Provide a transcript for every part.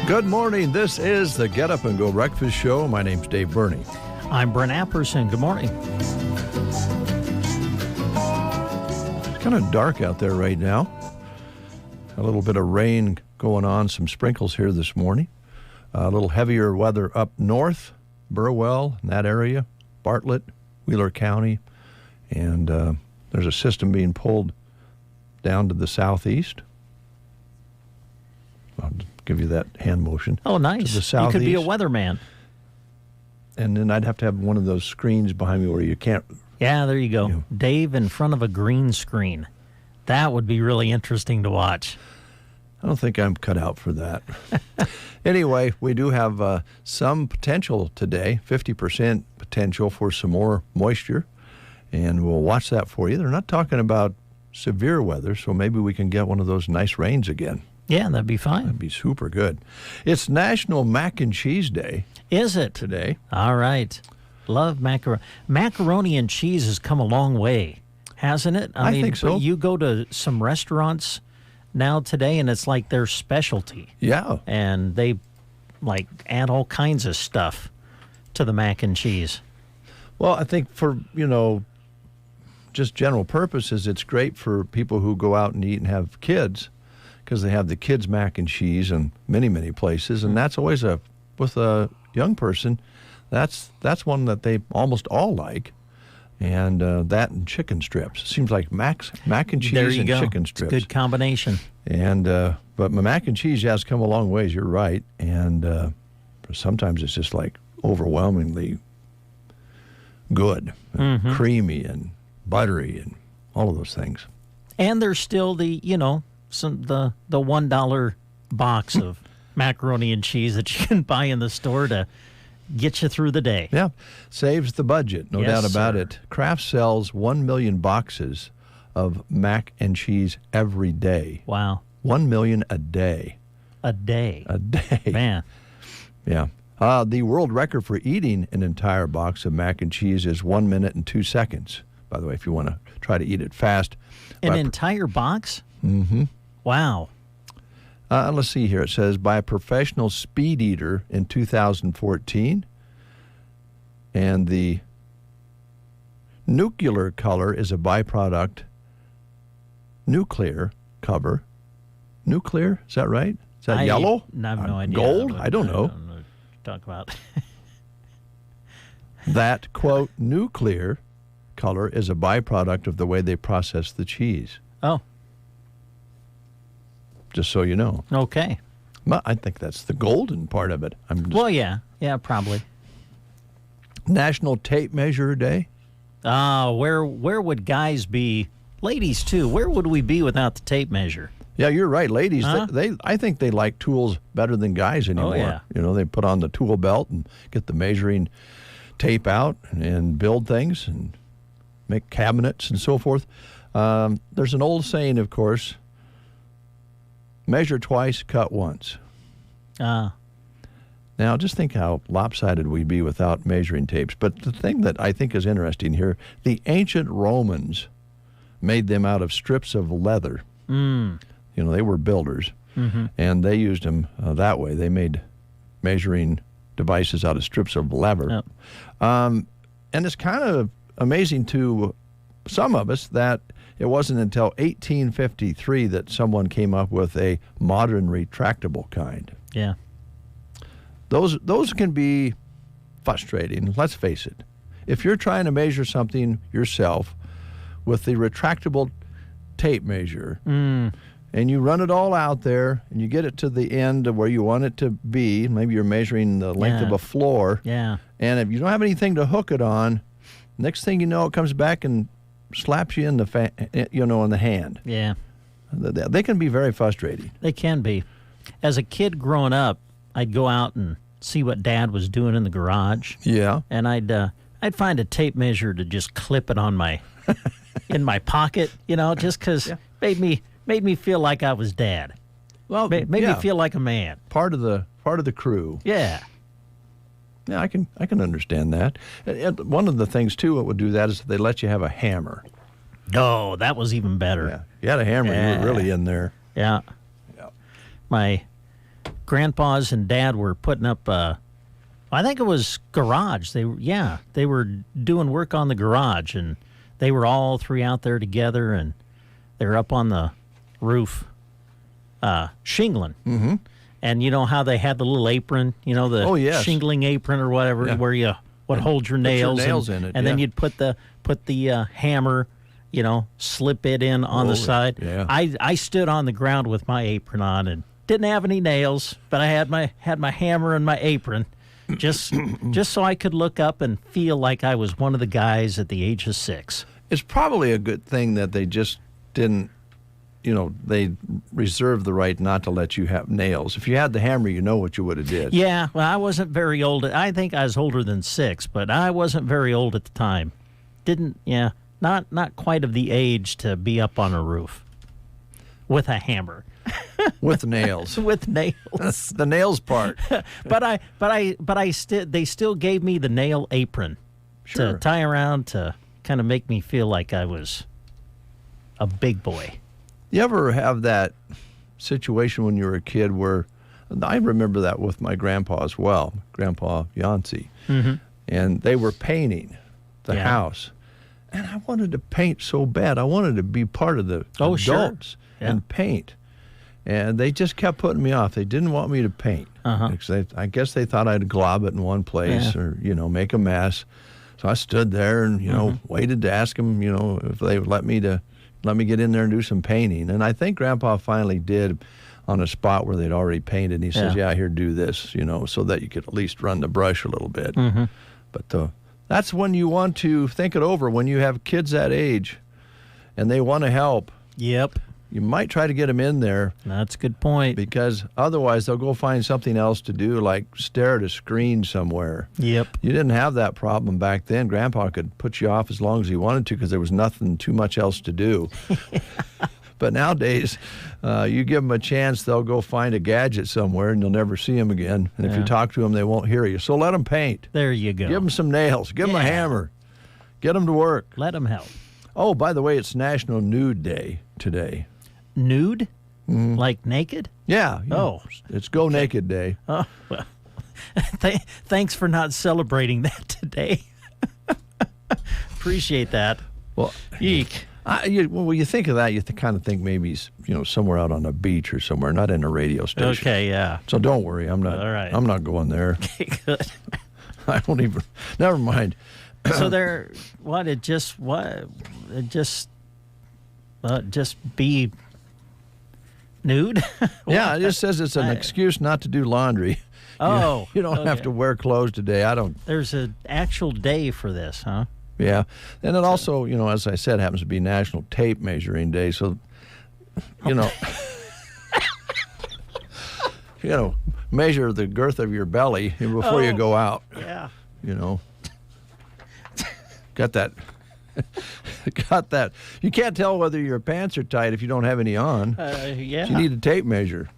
Good morning. This is the Get Up and Go Breakfast Show. My name's Dave Burney. I'm Brent Apperson. Good morning. It's kind of dark out there right now. A little bit of rain going on, some sprinkles here this morning. A little heavier weather up north, Burwell, in that area, Bartlett, Wheeler County. And there's a system being pulled down to the southeast. I'll give you that hand motion. Oh, nice. To the southeast. You could be a weatherman. And then I'd have to have one of those screens behind me where you can't. Yeah, there you go. Dave in front of a green screen. That would be really interesting to watch. I don't think I'm cut out for that. Anyway, we do have some potential today, 50% potential for some more moisture, and we'll watch that for you. They're not talking about severe weather, so maybe we can get one of those nice rains again. Yeah, that'd be fine. That'd be super good. It's National Mac and Cheese Day. Is it? Today. All right. Love macaroni. Macaroni and cheese has come a long way, hasn't it? I think so. You go to some restaurants now today, and it's like their specialty. Yeah. And they, like, add all kinds of stuff to the mac and cheese. Well, I think for, just general purposes, it's great for people who go out and eat and have kids, because they have the kids' mac and cheese in many, many places, and that's always with a young person, that's one that they almost all like, and that and chicken strips. It seems like mac and cheese and chicken strips. It's a good combination. And but my mac and cheese has come a long ways. You're right, and sometimes it's just like overwhelmingly good, and creamy and buttery, and all of those things. And there's still the the $1 box of macaroni and cheese that you can buy in the store to get you through the day. Yeah, saves the budget, no doubt about it. Kraft sells 1 million boxes of mac and cheese every day. Wow. 1 million a day. A day. A day. Man. Yeah. The world record for eating an entire box of mac and cheese is 1 minute and 2 seconds. By the way, if you want to try to eat it fast. An entire box? Mm-hmm. Wow. Let's see here. It says, by a professional speed eater in 2014. And the nuclear color is a byproduct. Nuclear cover. Nuclear? Is that right? Is that yellow? I have no idea. Gold? I don't know. Talk about. That, quote, nuclear color is a byproduct of the way they process the cheese. Oh. Just so you know. Okay. Well, I think that's the golden part of it. Well, yeah. Yeah, probably. National Tape Measure Day. Where would guys be? Ladies, too. Where would we be without the tape measure? Yeah, you're right. Ladies, I think they like tools better than guys anymore. Oh, yeah. They put on the tool belt and get the measuring tape out and build things and make cabinets and so forth. There's an old saying, of course, measure twice, cut once. Now, just think how lopsided we'd be without measuring tapes. But the thing that I think is interesting here, the ancient Romans made them out of strips of leather. They were builders, and they used them that way. They made measuring devices out of strips of leather. Yep. And it's kind of amazing to some of us that it wasn't until 1853 that someone came up with a modern retractable kind. Yeah. Those can be frustrating. Let's face it. if you're trying to measure something yourself with the retractable tape measure, and you run it all out there, and you get it to the end of where you want it to be, maybe you're measuring the length of a floor, and if you don't have anything to hook it on, next thing you know, it comes back and slaps you in the in the hand. Yeah. They can be very frustrating. They can be. As a kid growing up, I'd go out and see what Dad was doing in the garage. Yeah. And I'd find a tape measure to just clip it on my in my pocket, just because made me feel like I was Dad. Well, made me feel like a man. Part of the crew. Yeah. Yeah, I can understand that. And one of the things too, what would do that is they let you have a hammer. Oh, that was even better. Yeah, you had a hammer, you were really in there. Yeah. My grandpas and Dad were putting up, I think it was garage. They were doing work on the garage, and they were all three out there together, and they were up on the roof shingling. Mm-hmm. And you know how they had the little apron, the shingling apron or whatever, where you would hold your nails, in it, and then you'd put the hammer, slip it in on the side. Yeah. I stood on the ground with my apron on and didn't have any nails, but I had my hammer and my apron, just so I could look up and feel like I was one of the guys at the age of 6. It's probably a good thing that they just didn't, they reserved the right not to let you have nails. If you had the hammer, what you would have did. Yeah, well, I wasn't very old. I think I was older than 6, but I wasn't very old at the time. Not quite of the age to be up on a roof with a hammer. With nails. With nails. That's the nails part. They still gave me the nail apron to tie around to kind of make me feel like I was a big boy. You ever have that situation when you were a kid where, I remember that with my grandpa as well, Grandpa Yancey, and they were painting the house. And I wanted to paint so bad. I wanted to be part of the adults and paint. And they just kept putting me off. They didn't want me to paint. I guess they thought I'd glob it in one place or, make a mess. So I stood there and, waited to ask them, if they would let me get in there and do some painting. And I think Grandpa finally did on a spot where they'd already painted. And he says, here, do this, so that you could at least run the brush a little bit. But that's when you want to think it over. When you have kids that age and they want to help. Yep. You might try to get them in there. That's a good point. Because otherwise they'll go find something else to do, like stare at a screen somewhere. Yep. You didn't have that problem back then. Grandpa could put you off as long as he wanted to because there was nothing too much else to do. But nowadays, you give them a chance, they'll go find a gadget somewhere and you'll never see them again. And if you talk to them, they won't hear you. So let them paint. There you go. Give them some nails. Give them a hammer. Get them to work. Let them help. Oh, by the way, it's National Nude Day today. Nude? Like naked? Yeah. Oh. It's Go Naked Day. Oh, well, thanks for not celebrating that today. Appreciate that. Well, eek. When you think of that, you kind of think maybe he's, somewhere out on a beach or somewhere, not in a radio station. Okay, yeah. So don't worry, I'm not. All right. I'm not going there. Okay, good. I won't even. Never mind. So just be nude. Yeah, it just says it's an excuse not to do laundry. Oh, you don't have to wear clothes today. There's an actual day for this, huh? Yeah, and it also, as I said, happens to be National Tape Measuring Day. So, measure the girth of your belly before you go out. Yeah. Got that. Got that. You can't tell whether your pants are tight if you don't have any on. Yeah. So you need a tape measure.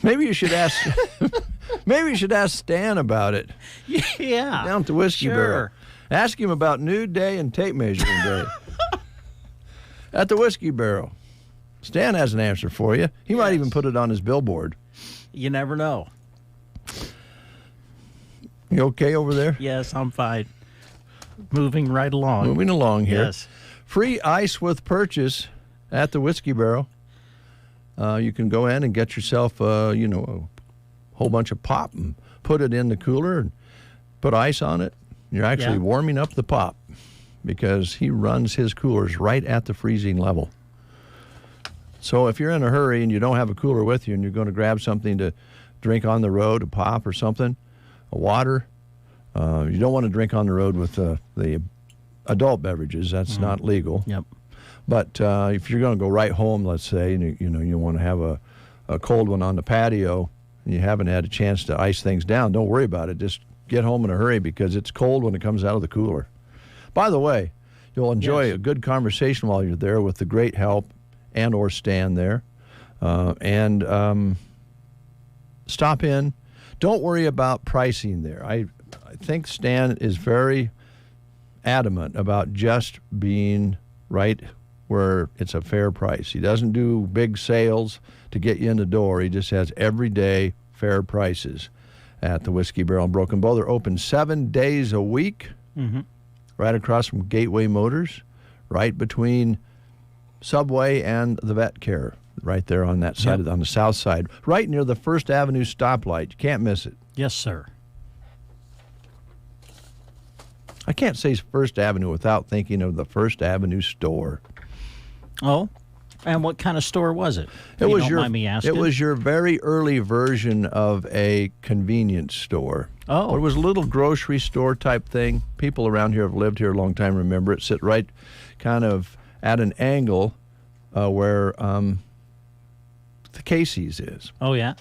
Maybe you should ask. Maybe you should ask Stan about it. Yeah. Down at the Whiskey Barrel. Ask him about Nude Day and Tape Measuring Day. At the Whiskey Barrel. Stan has an answer for you. He might even put it on his billboard. You never know. You okay over there? Yes, I'm fine. Moving right along. Moving along here. Yes. Free ice with purchase at the Whiskey Barrel. you can go in and get yourself, a whole bunch of pop and put it in the cooler and put ice on it. You're actually warming up the pop because he runs his coolers right at the freezing level. So if you're in a hurry and you don't have a cooler with you and you're going to grab something to drink on the road, a pop or something, a water, you don't want to drink on the road with the adult beverages. That's not legal. Yep. But if you're going to go right home, let's say, and you want to have a cold one on the patio and you haven't had a chance to ice things down, don't worry about it. Just get home in a hurry because it's cold when it comes out of the cooler. By the way, you'll enjoy a good conversation while you're there with the great help and or Stan there. And stop in. Don't worry about pricing there. I think Stan is very adamant about just being right where it's a fair price. He doesn't do big sales to get you in the door. He just has everyday fair prices at the Whiskey Barrel and Broken Bow. They're open 7 days a week, right across from Gateway Motors, right between Subway and the Vet Care, right there on that side, on the south side, right near the First Avenue stoplight. You can't miss it. Yes, sir. I can't say First Avenue without thinking of the First Avenue store. Oh, and what kind of store was it? It was mind me asking. It was your very early version of a convenience store. Oh. It was a little grocery store type thing. People around here have lived here a long time, remember it. Sit right kind of at an angle where the Casey's is. Oh, yeah?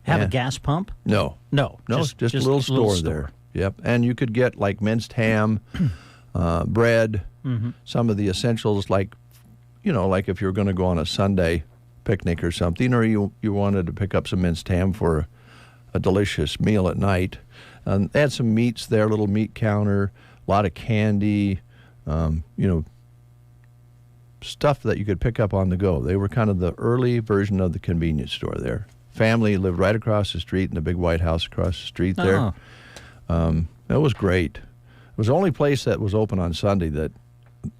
Have a gas pump? No. No. Just a little store there. Yep. And you could get like minced ham, bread, some of the essentials like if you were going to go on a Sunday picnic or something, or you wanted to pick up some minced ham for a delicious meal at night. They had some meats there, a little meat counter, a lot of candy, stuff that you could pick up on the go. They were kind of the early version of the convenience store there. Family lived right across the street in the big white house across the street there. It was great. It was the only place that was open on Sunday that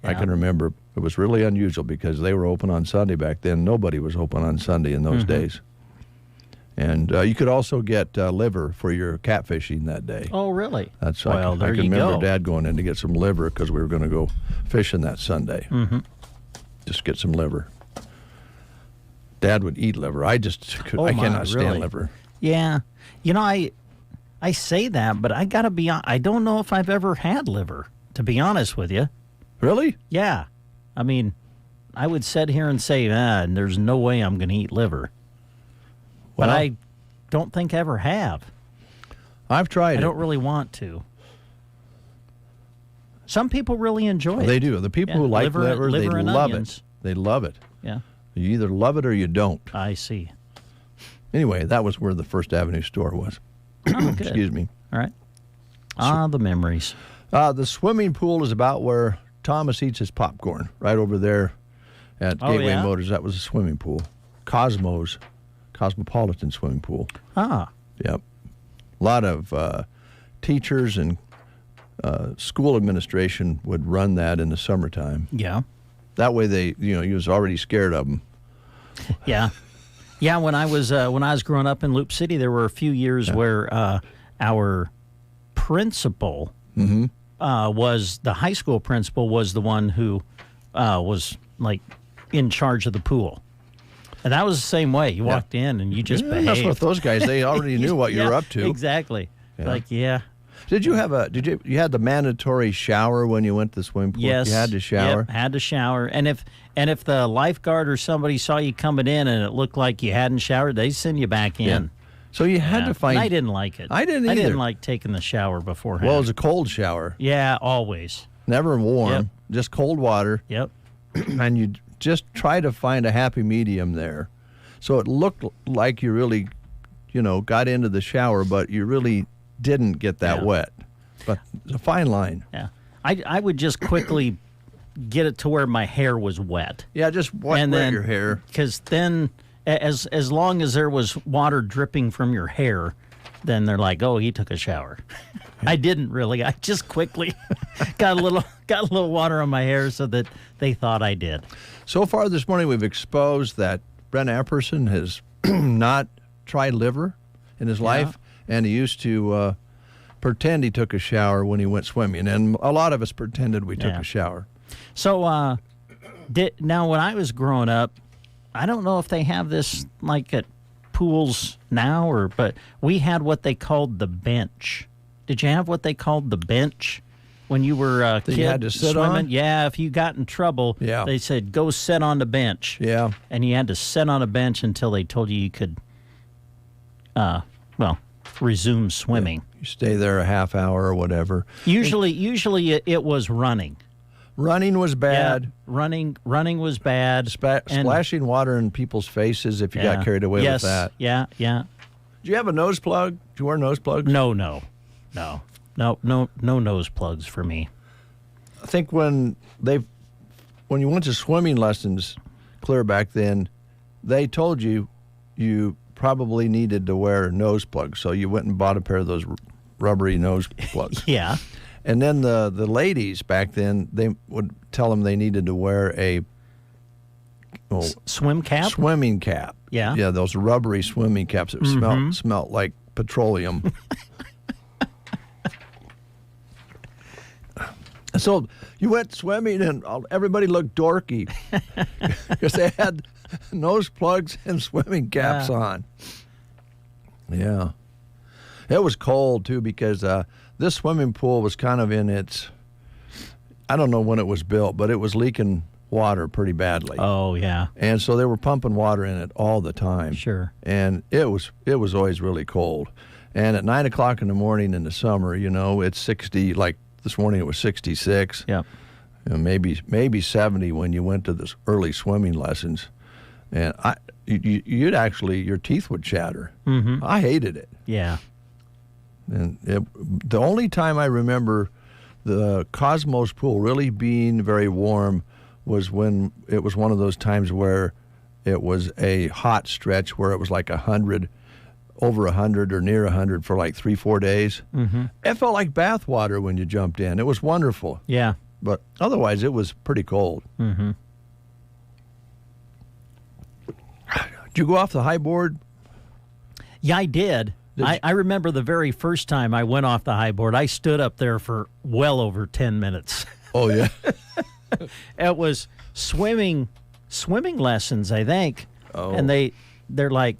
I can remember. It was really unusual because they were open on Sunday back then. Nobody was open on Sunday in those days. And you could also get liver for your catfishing that day. Oh, really? That's well, I can remember Dad going in to get some liver because we were going to go fishing that Sunday. Just get some liver. Dad would eat liver. I just could. I cannot stand liver. Yeah. I say that, but I got to be honest. I don't know if I've ever had liver, to be honest with you. Really? Yeah. I mean, I would sit here and say, there's no way I'm going to eat liver. But I don't think I ever have. I've tried it. I don't really want to. Some people really enjoy it. They do. The people who like liver they love onions. it. They love it. Yeah. You either love it or you don't. I see. Anyway, that was where the First Avenue store was. Oh, good. Excuse me. All right. The memories. The swimming pool is about where Thomas eats his popcorn, right over there at Gateway Motors. That was a swimming pool. Cosmopolitan swimming pool. Ah. Yep. A lot of teachers and school administration would run that in the summertime. Yeah. That way he was already scared of them. Yeah. Yeah, when I was growing up in Loop City, there were a few years where our principal was the high school principal was the one who was like in charge of the pool. And that was the same way. You walked in and you just behaved. That's what those guys, they already knew what you were up to. Exactly. Yeah. Did you had the mandatory shower when you went to the swimming pool? Yes. You had to shower? Yep, had to shower. And if the lifeguard or somebody saw you coming in and it looked like you hadn't showered, they'd send you back in. Yeah. So you had to find... And I didn't like it. I didn't either. I didn't like taking the shower beforehand. Well, it was a cold shower. Yeah, always. Never warm, just cold water. Yep. And you just try to find a happy medium there. So it looked like you really, got into the shower, but you really didn't get that wet. But it's a fine line. Yeah. I would just quickly get it to where my hair was wet. Yeah, just wet your hair. Because then, as long as there was water dripping from your hair, then they're like, oh, he took a shower. I didn't really. I just quickly got a little water on my hair so that they thought I did. So far this morning, we've exposed that Brent Apperson has not tried liver in his life, and he used to pretend he took a shower when he went swimming, and a lot of us pretended we took a shower. So, now when I was growing up, I don't know if they have this like at pools now, but we had what they called the bench. Did you have what they called the bench when you were a kid you had to sit swimming? on? Yeah, if you got in trouble, they said, go sit on the bench. Yeah. And you had to sit on a bench until they told you could, resume swimming. Yeah. You stay there a half hour or whatever. Usually it was running. Running was bad. Yeah, running was bad. Splashing water in people's faces if you got carried away with that. Yeah. Did you have a nose plug? Did you wear nose plugs? No nose plugs for me. I think when you went to swimming lessons clear back then, they told you probably needed to wear nose plugs, so you went and bought a pair of those rubbery nose plugs. Yeah. And then the ladies back then, they would tell them they needed to wear a swim cap? Swimming cap. Yeah. Yeah, those rubbery swimming caps that smelled like petroleum. So you went swimming and everybody looked dorky because they had nose plugs and swimming caps on. Yeah. It was cold, too, because this swimming pool was kind of in its, I don't know when it was built, but it was leaking water pretty badly. Oh, yeah. And so they were pumping water in it all the time. Sure. And it was always really cold. And at 9 o'clock in the morning in the summer, it's 60, like this morning it was 66. Yeah. Maybe 70 when you went to this early swimming lessons. And you'd actually, your teeth would chatter. Mm-hmm. I hated it. Yeah. And the only time I remember the Cosmos pool really being very warm was when it was one of those times where it was a hot stretch where it was like 100, over 100 or near 100 for like 3-4 days. Mm-hmm. It felt like bath water when you jumped in. It was wonderful. Yeah. But otherwise, it was pretty cold. Mm-hmm. Did you go off the high board? Yeah, I did. I remember the very first time I went off the high board, I stood up there for well over 10 minutes. Oh, yeah. It was swimming lessons, I think. Oh. And they're like,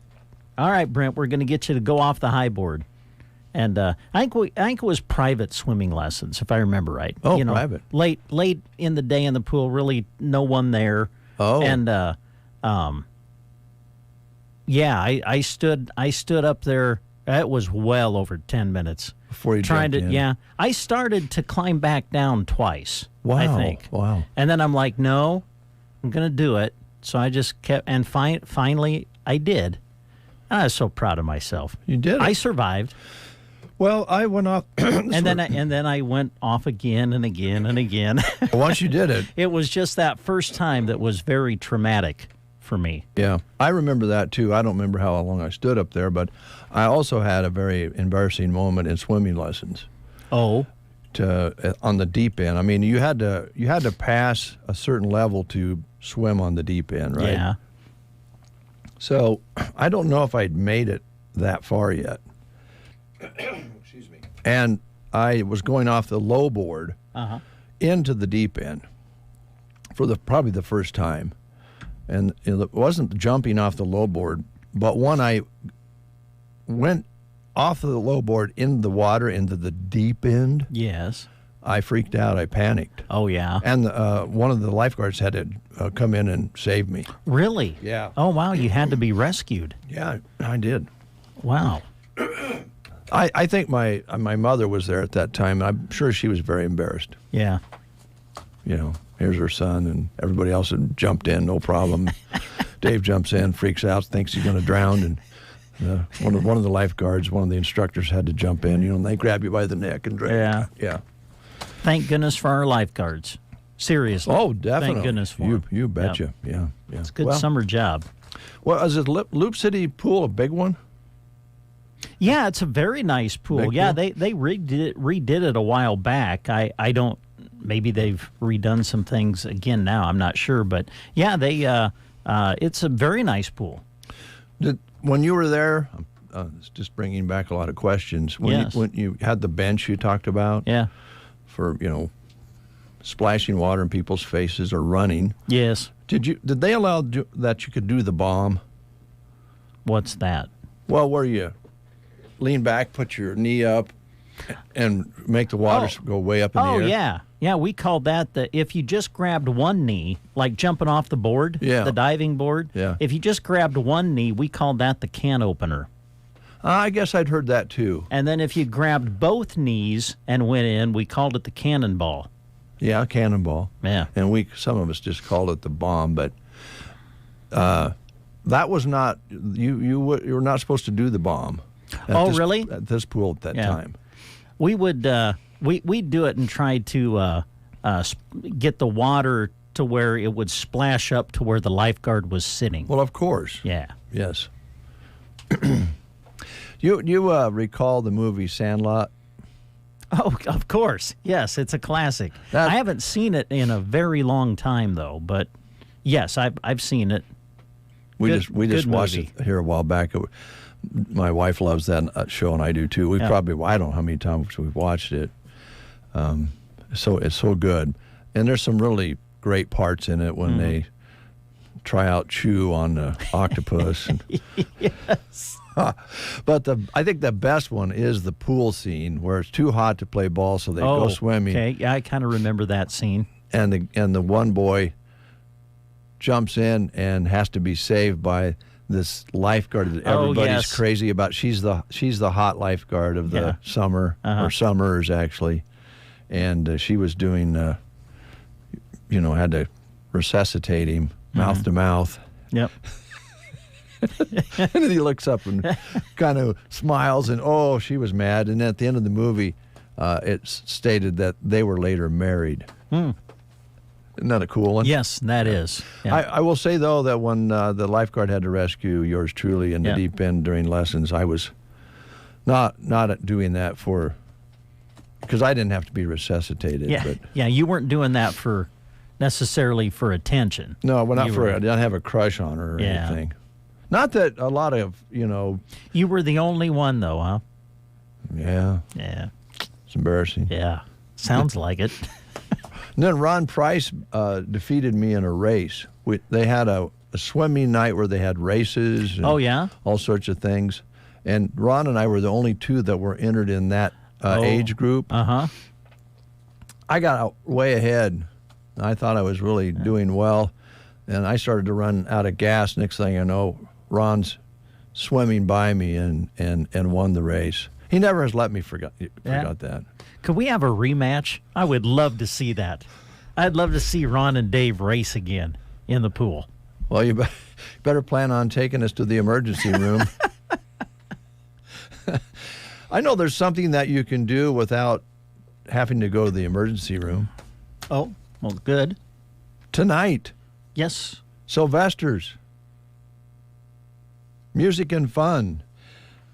all right, Brent, we're going to get you to go off the high board. And I think it was private swimming lessons, if I remember right. Oh, private. Late in the day in the pool, really no one there. Oh. And I stood up there. It was well over 10 minutes. Before you jumped in. Yeah. I started to climb back down twice, wow. I think. Wow. And then I'm like, no, I'm going to do it. So I just kept, and finally I did. I was so proud of myself. You did it. I survived. Well, I went off. and then I went off again and again and again. Once you did it. It was just that first time that was very traumatic for me. Yeah, I remember that too. I don't remember how long I stood up there, but I also had a very embarrassing moment in swimming lessons. Oh. On the deep end. I mean, you had to pass a certain level to swim on the deep end, right? Yeah. So I don't know if I'd made it that far yet. Excuse me. And I was going off the low board into the deep end for probably the first time. And it wasn't jumping off the low board, but when I went off of the low board in the water into the deep end, yes, I freaked out. I panicked. Oh, yeah. And one of the lifeguards had to come in and save me. Really? Yeah. Oh, wow. You had to be rescued. Yeah, I did. Wow. I think my mother was there at that time. I'm sure she was very embarrassed. Yeah. Here's her son, and everybody else had jumped in, no problem. Dave jumps in, freaks out, thinks he's going to drown, and one of the lifeguards, one of the instructors had to jump in, and they grab you by the neck and drag you. Yeah. Thank goodness for our lifeguards. Seriously. Oh, definitely. Thank goodness for them. You betcha. Yep. Yeah. It's a good summer job. Well, is it Loop City pool a big one? Yeah, it's a very nice pool. Big yeah, pool? they redid it a while back. I don't. Maybe they've redone some things again now. I'm not sure, but yeah, they It's a very nice pool. When you were there, it's just bringing back a lot of questions. When you had the bench you talked about, for splashing water in people's faces or running. Yes. Did they allow that you could do the bomb? What's that? Well, where you lean back, put your knee up, and make the water go way up in the air. Oh, yeah. Yeah, we called that if you just grabbed one knee, like jumping off the board, the diving board. Yeah. If you just grabbed one knee, we called that the can opener. I guess I'd heard that too. And then if you grabbed both knees and went in, we called it the cannonball. Yeah, cannonball. Yeah. And some of us just called it the bomb, but that was not, you were not supposed to do the bomb. Really? At this pool at that time. We would, we'd do it and try to get the water to where it would splash up to where the lifeguard was sitting. Well, of course. Yeah. Yes. You recall the movie Sandlot? Oh, of course. Yes, it's a classic. I haven't seen it in a very long time, though. But yes, I've seen it. We just watched it here a while back. My wife loves that show, and I do too. I don't know how many times we've watched it. So it's so good, and there's some really great parts in it when they try out chew on the octopus. Yes. But I think the best one is the pool scene where it's too hot to play ball, so they go swimming. Okay, yeah, I kind of remember that scene. And the one boy jumps in and has to be saved by this lifeguard that everybody's crazy about. She's the hot lifeguard of the summer, or summers actually, and she was doing, had to resuscitate him mouth to mouth. Yep. And then he looks up and kind of smiles, and she was mad. And at the end of the movie, it stated that they were later married. Isn't that a cool one? Yes, that is. Yeah. I will say, though, that when the lifeguard had to rescue yours truly in the deep end during lessons, I was not doing that because I didn't have to be resuscitated. Yeah, but, you weren't doing that necessarily for attention. No, I didn't have a crush on her or anything. Not that a lot of, You were the only one, though, huh? Yeah. Yeah. It's embarrassing. Yeah. Sounds like it. And then Ron Price defeated me in a race. They had a swimming night where they had races. And all sorts of things. And Ron and I were the only two that were entered in that age group. Uh-huh. I got out way ahead. I thought I was really doing well. And I started to run out of gas. Next thing I know, Ron's swimming by me and won the race. He never has let me forgot that. Could we have a rematch? I would love to see that. I'd love to see Ron and Dave race again in the pool. Well, you better plan on taking us to the emergency room. I know there's something that you can do without having to go to the emergency room. Oh, well, good. Tonight. Yes. Sylvester's. Music and fun.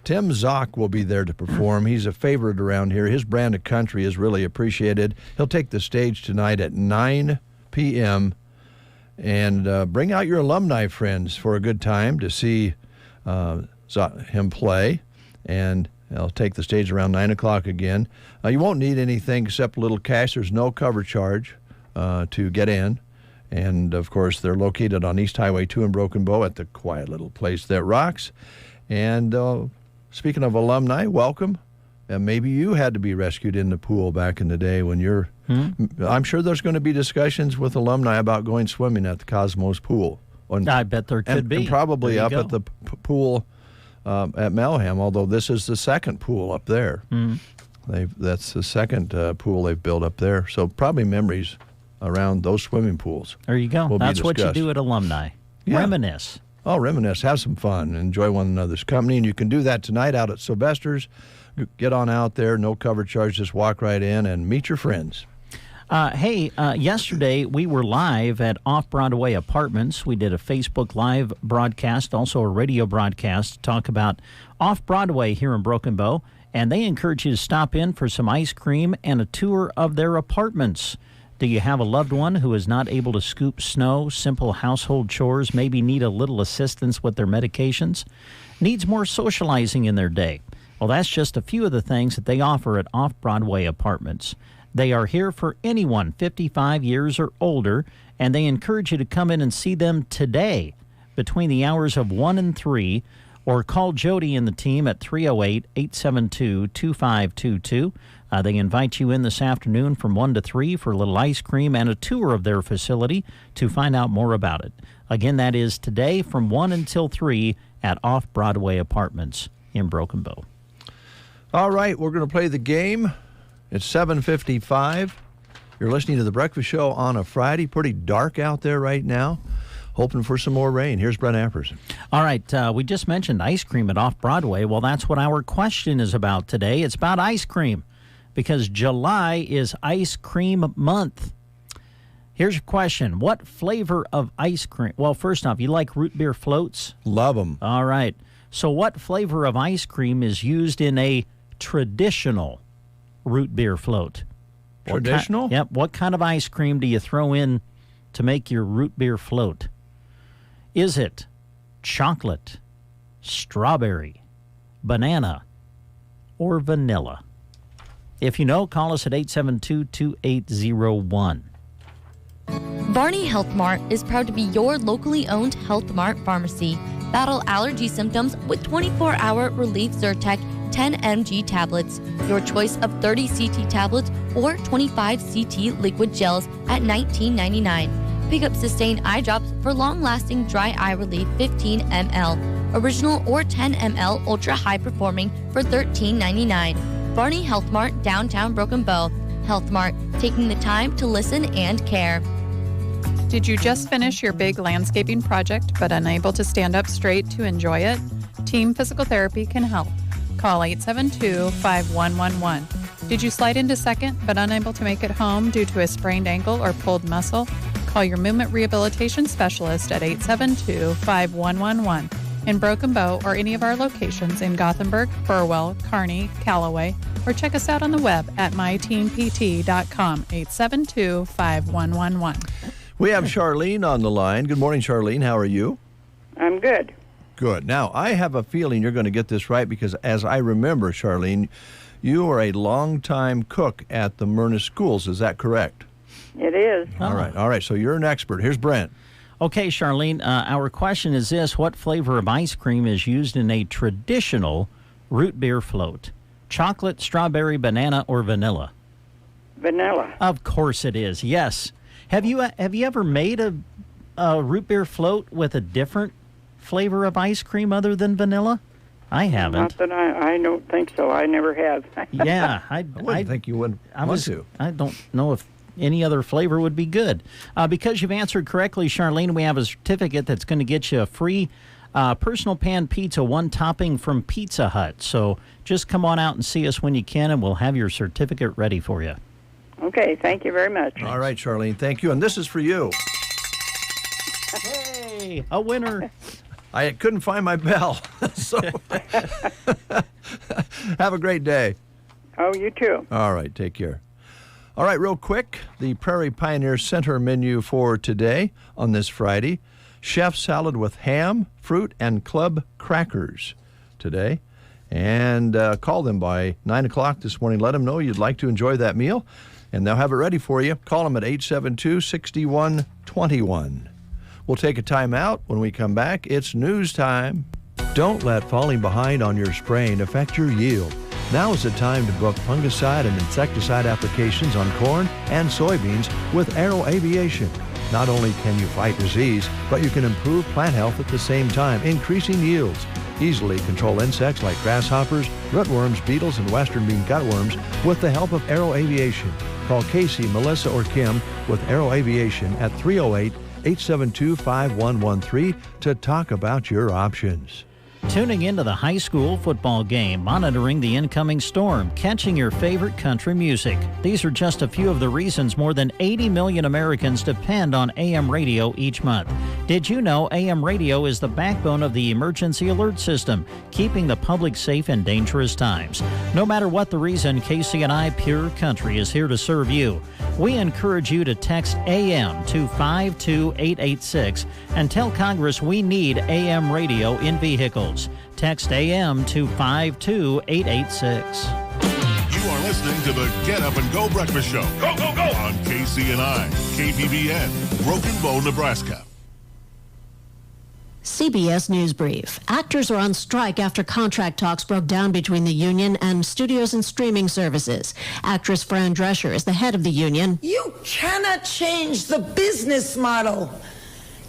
Tim Zock will be there to perform. He's a favorite around here. His brand of country is really appreciated. He'll take the stage tonight at 9 p.m. and bring out your alumni friends for a good time to see him play. And he'll take the stage around 9 o'clock again. You won't need anything except a little cash. There's no cover charge to get in. And, of course, they're located on East Highway 2 in Broken Bow at the quiet little place that rocks. And speaking of alumni, welcome. And maybe you had to be rescued in the pool back in the day when you're... I'm sure there's going to be discussions with alumni about going swimming at the Cosmos Pool. I bet there could be. And probably up at the pool at Melham, although this is the second pool up there. That's the second pool they've built up there. So probably memories around those swimming pools. There you go. That's what you do at alumni. Yeah. Reminisce. Oh, reminisce. Have some fun. Enjoy one another's company. And you can do that tonight out at Sylvester's. Get on out there. No cover charge. Just walk right in and meet your friends. Yesterday we were live at Off-Broadway Apartments. We did a Facebook Live broadcast, also a radio broadcast, to talk about Off-Broadway here in Broken Bow. And they encourage you to stop in for some ice cream and a tour of their apartments. Do you have a loved one who is not able to scoop snow, simple household chores, maybe need a little assistance with their medications, needs more socializing in their day? Well, that's just a few of the things that they offer at Off-Broadway Apartments. They are here for anyone 55 years or older, and they encourage you to come in and see them today between the hours of 1 and 3, or call Jody and the team at 308-872-2522. They invite you in this afternoon from 1 to 3 for a little ice cream and a tour of their facility to find out more about it. Again, that is today from 1 until 3 at Off-Broadway Apartments in Broken Bow. All right, we're going to play the game. It's 7:55. You're listening to The Breakfast Show on a Friday. Pretty dark out there right now. Hoping for some more rain. Here's Brent Apperson. All right, we just mentioned ice cream at Off-Broadway. Well, that's what our question is about today. It's about ice cream because July is Ice Cream Month. Here's your question. What flavor of ice cream? Well, first off, you like root beer floats? Love them. All right. So what flavor of ice cream is used in a traditional root beer float? Traditional? Yep. What kind of ice cream do you throw in to make your root beer float? Is it chocolate, strawberry, banana, or vanilla? If you know, call us at 872-2801. Barney Health Mart is proud to be your locally owned Health Mart pharmacy. Battle allergy symptoms with 24-hour Relief Zyrtec 10 mg tablets. Your choice of 30 CT tablets or 25 CT liquid gels at $19.99. Pick up Sustain eye drops for long-lasting dry eye relief 15 ml. Original or 10 ml ultra high performing for $13.99. Barney Health Mart, downtown Broken Bow. Health Mart, taking the time to listen and care. Did you just finish your big landscaping project but unable to stand up straight to enjoy it? Team Physical Therapy can help. Call 872-5111. Did you slide into second but unable to make it home due to a sprained ankle or pulled muscle? Call your movement rehabilitation specialist at 872-5111 in Broken Bow or any of our locations in Gothenburg, Burwell, Kearney, Callaway, or check us out on the web at myteampt.com, 872-5111. We have Charlene on the line. Good morning, Charlene. How are you? I'm good. Good. Now, I have a feeling you're going to get this right because, as I remember, Charlene, you are a longtime cook at the Myrna schools. Is that correct? It is. All right. So you're an expert. Here's Brent. Okay, Charlene, our question is this. What flavor of ice cream is used in a traditional root beer float? Chocolate, strawberry, banana, or vanilla? Vanilla. Of course it is, yes. Have you ever made a root beer float with a different flavor of ice cream other than vanilla? I haven't. Not that I don't think so. I never have. Yeah. I wouldn't think you would want to. I don't know if any other flavor would be good. Because you've answered correctly, Charlene, we have a certificate that's going to get you a free personal pan pizza, one topping from Pizza Hut. So just come on out and see us when you can, and we'll have your certificate ready for you. Okay, thank you very much. All right, Charlene, thank you. And this is for you. Hey, a winner. I couldn't find my bell. So have a great day. Oh, you too. All right, take care. All right, real quick, the Prairie Pioneer Center menu for today on this Friday. Chef salad with ham, fruit, and club crackers today. And call them by 9 o'clock this morning. Let them know you'd like to enjoy that meal, and they'll have it ready for you. Call them at 872-6121. We'll take a time out. When we come back, it's news time. Don't let falling behind on your spraying affect your yield. Now is the time to book fungicide and insecticide applications on corn and soybeans with Aero Aviation. Not only can you fight disease, but you can improve plant health at the same time, increasing yields. Easily control insects like grasshoppers, rootworms, beetles, and western bean cutworms with the help of Aero Aviation. Call Casey, Melissa, or Kim with Aero Aviation at 308-872-5113 to talk about your options. Tuning into the high school football game, monitoring the incoming storm, catching your favorite country music. These are just a few of the reasons more than 80 million Americans depend on AM radio each month. Did you know AM radio is the backbone of the emergency alert system, keeping the public safe in dangerous times? No matter what the reason, KCNI Pure Country is here to serve you. We encourage you to text AM to 52886 and tell Congress we need AM radio in vehicles. Text AM to 52886. You are listening to the Get Up and Go Breakfast Show. Go, go, go! On KCNI, KBBN, Broken Bow, Nebraska. CBS News Brief. Actors are on strike after contract talks broke down between the union and studios and streaming services. Actress Fran Drescher is the head of the union. You cannot change the business model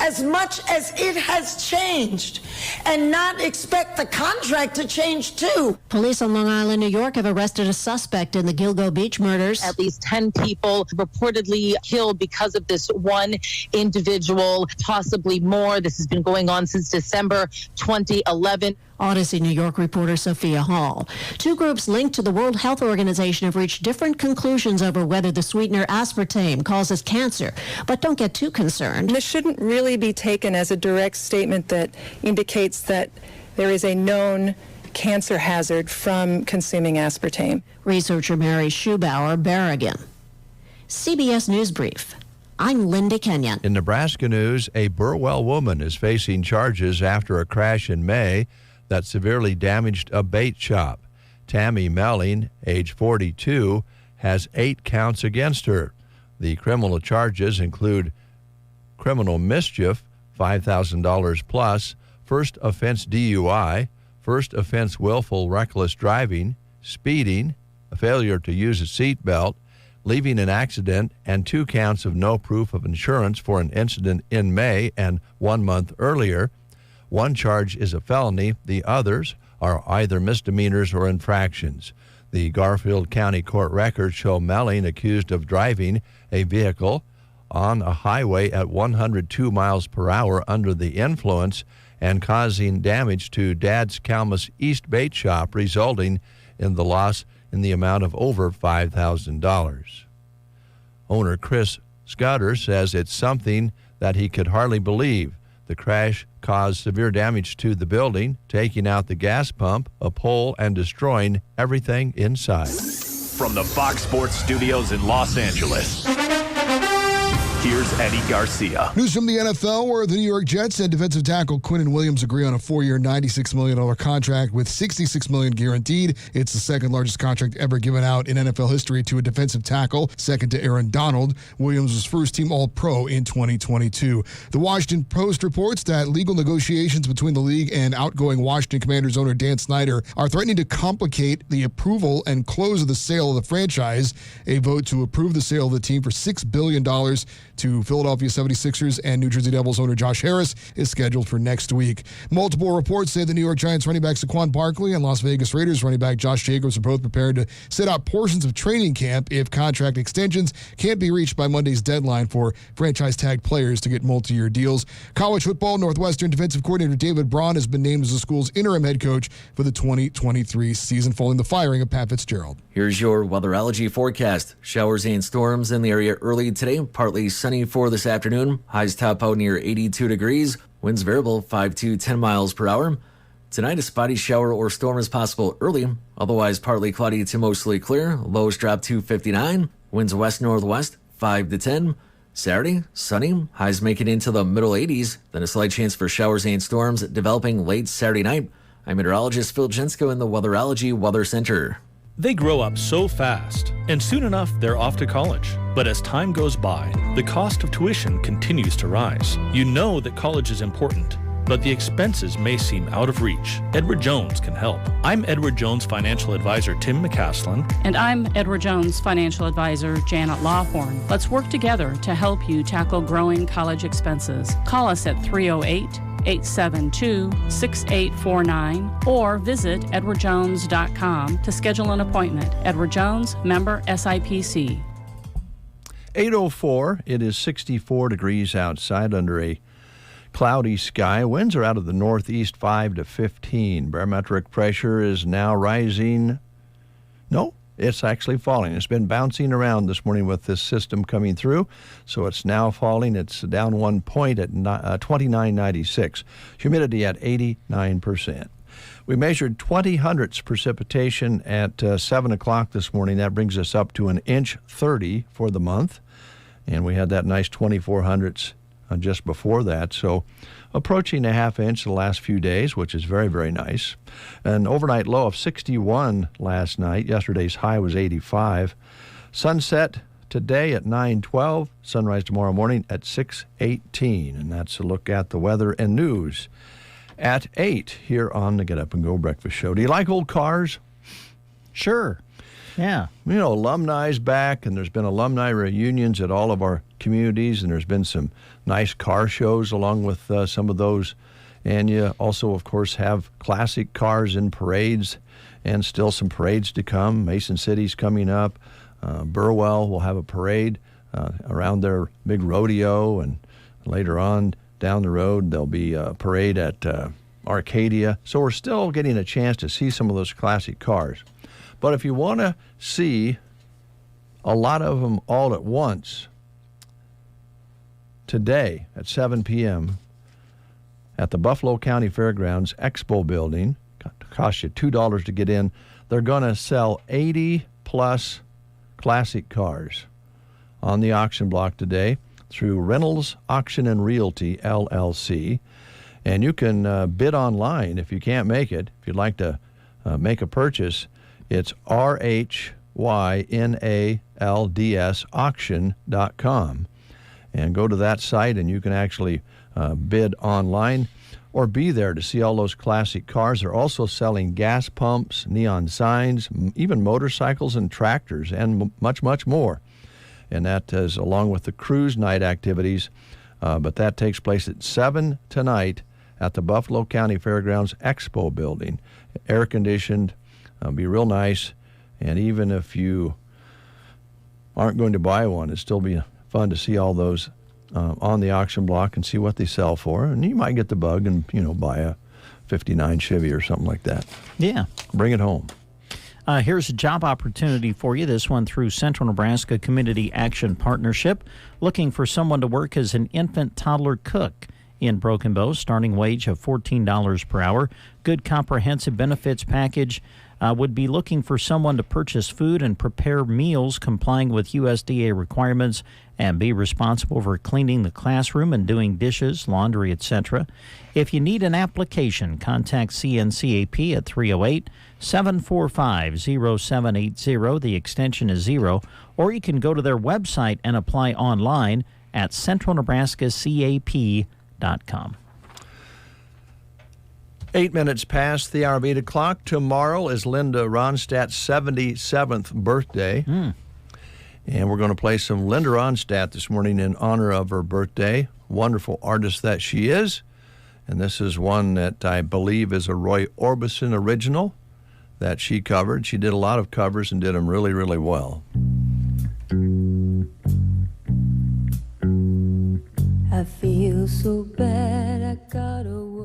as much as it has changed and not expect the contract to change too. Police on Long Island, New York have arrested a suspect in the Gilgo Beach murders. At least 10 people reportedly killed because of this one individual, possibly more. This has been going on since December 2011. Odyssey New York reporter Sophia Hall. Two groups linked to the World Health Organization have reached different conclusions over whether the sweetener aspartame causes cancer. But don't get too concerned. This shouldn't really be taken as a direct statement that indicates that there is a known cancer hazard from consuming aspartame. Researcher Mary Schubauer, Berrigan. CBS News Brief. I'm Linda Kenyon. In Nebraska news, a Burwell woman is facing charges after a crash in May that severely damaged a bait shop. Tammy Melling, age 42, has 8 counts against her. The criminal charges include criminal mischief, $5,000 plus, first offense DUI, first offense willful reckless driving, speeding, a failure to use a seatbelt, leaving an accident, and 2 counts of no proof of insurance for an incident in May and 1 month earlier. One charge is a felony. The others are either misdemeanors or infractions. The Garfield County court records show Melling accused of driving a vehicle on a highway at 102 miles per hour under the influence and causing damage to Dad's Calmus East Bait Shop, resulting in the loss in the amount of over $5,000. Owner Chris Scudder says it's something that he could hardly believe. The crash caused severe damage to the building, taking out the gas pump, a pole, and destroying everything inside. From the Fox Sports Studios in Los Angeles, here's Eddie Garcia. News from the NFL, where the New York Jets and defensive tackle Quinnen Williams agree on a 4-year, $96 million contract with $66 million guaranteed. It's the second largest contract ever given out in NFL history to a defensive tackle, second to Aaron Donald. Williams was first-team All-Pro in 2022. The Washington Post reports that legal negotiations between the league and outgoing Washington Commanders owner Dan Snyder are threatening to complicate the approval and close of the sale of the franchise. A vote to approve the sale of the team for $6 billion to Philadelphia 76ers and New Jersey Devils owner Josh Harris is scheduled for next week. Multiple reports say the New York Giants running back Saquon Barkley and Las Vegas Raiders running back Josh Jacobs are both prepared to sit out portions of training camp if contract extensions can't be reached by Monday's deadline for franchise tag players to get multi-year deals. College football, Northwestern defensive coordinator David Braun has been named as the school's interim head coach for the 2023 season following the firing of Pat Fitzgerald. Here's your weatherology forecast. Showers and storms in the area early today, partly sunny for this afternoon. Highs top out near 82 degrees. Winds variable 5 to 10 miles per hour. Tonight, a spotty shower or storm is possible early. Otherwise, partly cloudy to mostly clear. Lows drop to 59. Winds west-northwest 5 to 10. Saturday, sunny. Highs make it into the middle 80s. Then a slight chance for showers and storms developing late Saturday night. I'm meteorologist Phil Jensko in the Weatherology Weather Center. They grow up so fast, and soon enough they're off to college. But as time goes by, the cost of tuition continues to rise. You know that college is important, but the expenses may seem out of reach. Edward Jones can help. I'm Edward Jones financial advisor Tim McCaslin. And I'm Edward Jones financial advisor Janet Lawhorn. Let's work together to help you tackle growing college expenses. Call us at 308-872-6849 or visit edwardjones.com to schedule an appointment. Edward Jones, member SIPC. 8:04. It is 64 degrees outside under a cloudy sky. Winds are out of the northeast 5 to 15. Barometric pressure is now rising. No, it's actually falling. It's been bouncing around this morning with this system coming through, so it's now falling. It's down 1 point at 29.96. Humidity at 89%. We measured 20 hundredths precipitation at 7 o'clock this morning. That brings us up to 1.30 inches for the month. And we had that nice 24 hundredths just before that. So approaching 1/2 inch the last few days, which is very, very nice. An overnight low of 61 last night. Yesterday's high was 85. Sunset today at 9:12. Sunrise tomorrow morning at 6:18. And that's a look at the weather and news at 8 here on the Get Up and Go Breakfast Show. Do you like old cars? Sure. Yeah. You know, alumni's back, and there's been alumni reunions at all of our communities, and there's been some nice car shows along with some of those. And you also, of course, have classic cars in parades, and still some parades to come. Mason City's coming up. Burwell will have a parade around their big rodeo, and later on down the road there'll be a parade at Arcadia. So we're still getting a chance to see some of those classic cars. But if you want to see a lot of them all at once, today at 7 p.m. at the Buffalo County Fairgrounds Expo Building, cost you $2 to get in, they're going to sell 80-plus classic cars on the auction block today through Reynolds Auction and Realty, LLC. And you can bid online if you can't make it. If you'd like to make a purchase, it's RHYNALDS auction.com. And go to that site and you can actually bid online or be there to see all those classic cars. They're also selling gas pumps, neon signs, even motorcycles and tractors, and much, much more. And that is along with the cruise night activities. But that takes place at 7 tonight at the Buffalo County Fairgrounds Expo Building. Air-conditioned, be real nice. And even if you aren't going to buy one, it'll still be fun to see all those on the auction block and see what they sell for. And you might get the bug and, buy a 59 Chevy or something like that. Yeah. Bring it home. Here's a job opportunity for you, this one through Central Nebraska Community Action Partnership. Looking for someone to work as an infant toddler cook in Broken Bow, starting wage of $14 per hour. Good comprehensive benefits package. Would be looking for someone to purchase food and prepare meals complying with USDA requirements and be responsible for cleaning the classroom and doing dishes, laundry, etc. If you need an application, contact CNCAP at 308-745-0780. The extension is 0. Or you can go to their website and apply online at centralnebraskacap.com. 8 minutes past the hour of 8 o'clock. Tomorrow is Linda Ronstadt's 77th birthday. And we're going to play some Linda Ronstadt this morning in honor of her birthday. Wonderful artist that she is. And this is one that I believe is a Roy Orbison original that she covered. She did a lot of covers and did them really, really well. I feel so bad I gotta work.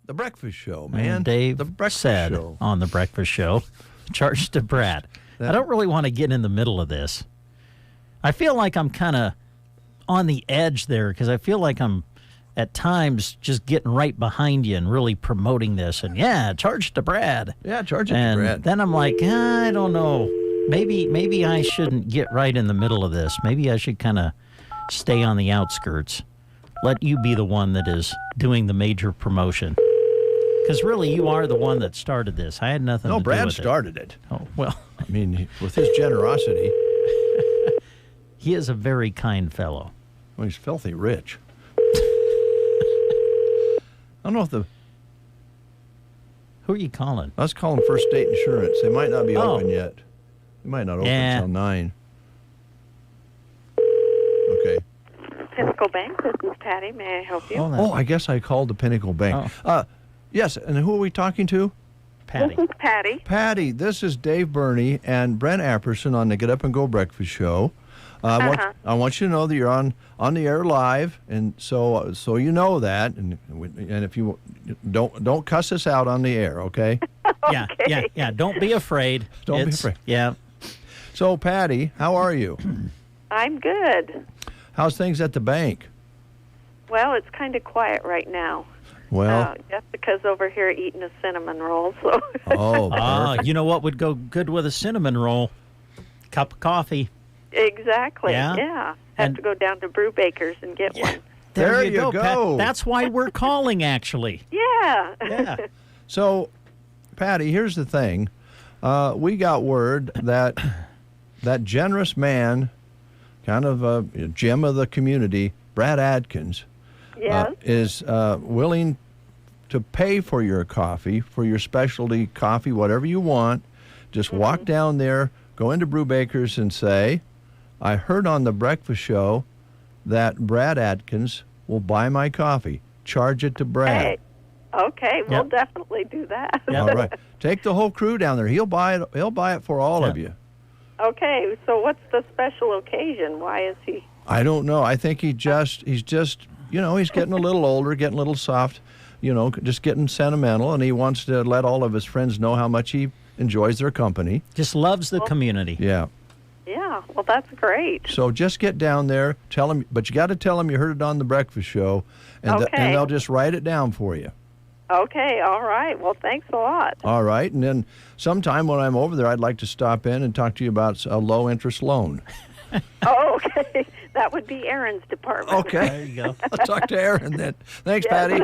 The breakfast show, man. And Dave the breakfast said show. on the breakfast show, charged to Brad. I don't really want to get in the middle of this. I feel like I'm kind of on the edge there because I feel like I'm at times just getting right behind you and really promoting this. And charge to Brad. Yeah, charge it to Brad. And then I'm like, I don't know. Maybe I shouldn't get right in the middle of this. Maybe I should kind of stay on the outskirts. Let you be the one that is doing the major promotion. Because really, you are the one that started this. I had nothing to do with it. No, Brad started it. Oh, well. I mean, with his generosity. He is a very kind fellow. Well, he's filthy rich. I don't know if Who are you calling? I was calling First State Insurance. They might not be open yet. They might not open until 9. Okay. Pinnacle Bank, this is Patty. May I help you? Oh, I guess I called the Pinnacle Bank. Yes, and who are we talking to? Patty. This is Patty. Patty, this is Dave Burney and Brent Apperson on the Get Up and Go Breakfast Show. I want you to know that you're on the air live, and so you know that, and if you don't cuss us out on the air, okay? Okay. Yeah. Don't be afraid. Don't be afraid. Yeah. So, Patty, how are you? I'm good. How's things at the bank? Well, it's kind of quiet right now. Well, Jessica's over here eating a cinnamon roll. So. You know what would go good with a cinnamon roll? Cup of coffee. Exactly. Yeah. Have to go down to Brewbaker's and get one. There you go. Pat. That's why we're calling, actually. Yeah. So, Patty, here's the thing. We got word that that generous man, kind of a gem of the community, Brad Adkins, is willing to pay for your coffee, for your specialty coffee, whatever you want. Just walk down there, go into Brewbaker's and say, I heard on the breakfast show that Brad Adkins will buy my coffee. Charge it to Brad. Okay, we'll definitely do that. All right. Take the whole crew down there. He'll buy it for all of you. Okay, so what's the special occasion? Why is he? I don't know. I think he's just he's getting a little older, getting a little soft, just getting sentimental, and he wants to let all of his friends know how much he enjoys their company. Just loves the community. Yeah. Yeah, well, that's great. So just get down there, tell him, but you got to tell him you heard it on the breakfast show, and they'll just write it down for you. Okay, all right. Well, thanks a lot. All right, and then sometime when I'm over there, I'd like to stop in and talk to you about a low-interest loan. Okay. That would be Aaron's department. Okay. There you go. I'll talk to Aaron then. Thanks, Patty.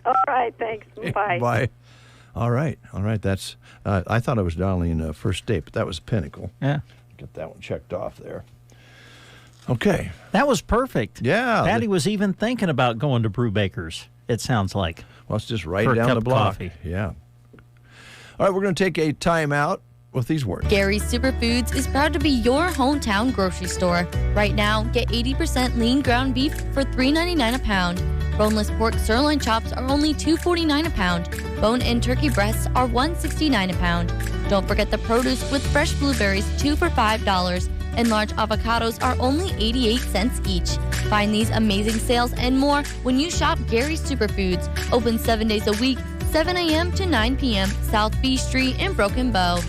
All right, thanks. Bye. Bye. All right. That's. I thought I was dialing First State, but that was Pinnacle. Yeah. Get that one checked off there. Okay. That was perfect. Yeah. Patty was even thinking about going to Brewbaker's, it sounds like. Well, it's just right for a down cup the of block. Coffee. Yeah. All right, we're going to take a time out with these words. Gary's Superfoods is proud to be your hometown grocery store. Right now, get 80% lean ground beef for $3.99 a pound. Boneless pork sirloin chops are only $2.49 a pound. Bone-in turkey breasts are $1.69 a pound. Don't forget the produce with fresh blueberries, 2 for $5. And large avocados are only 88 cents each. Find these amazing sales and more when you shop Gary's Superfoods. Open 7 days a week, 7 a.m. to 9 p.m. South B Street in Broken Bow.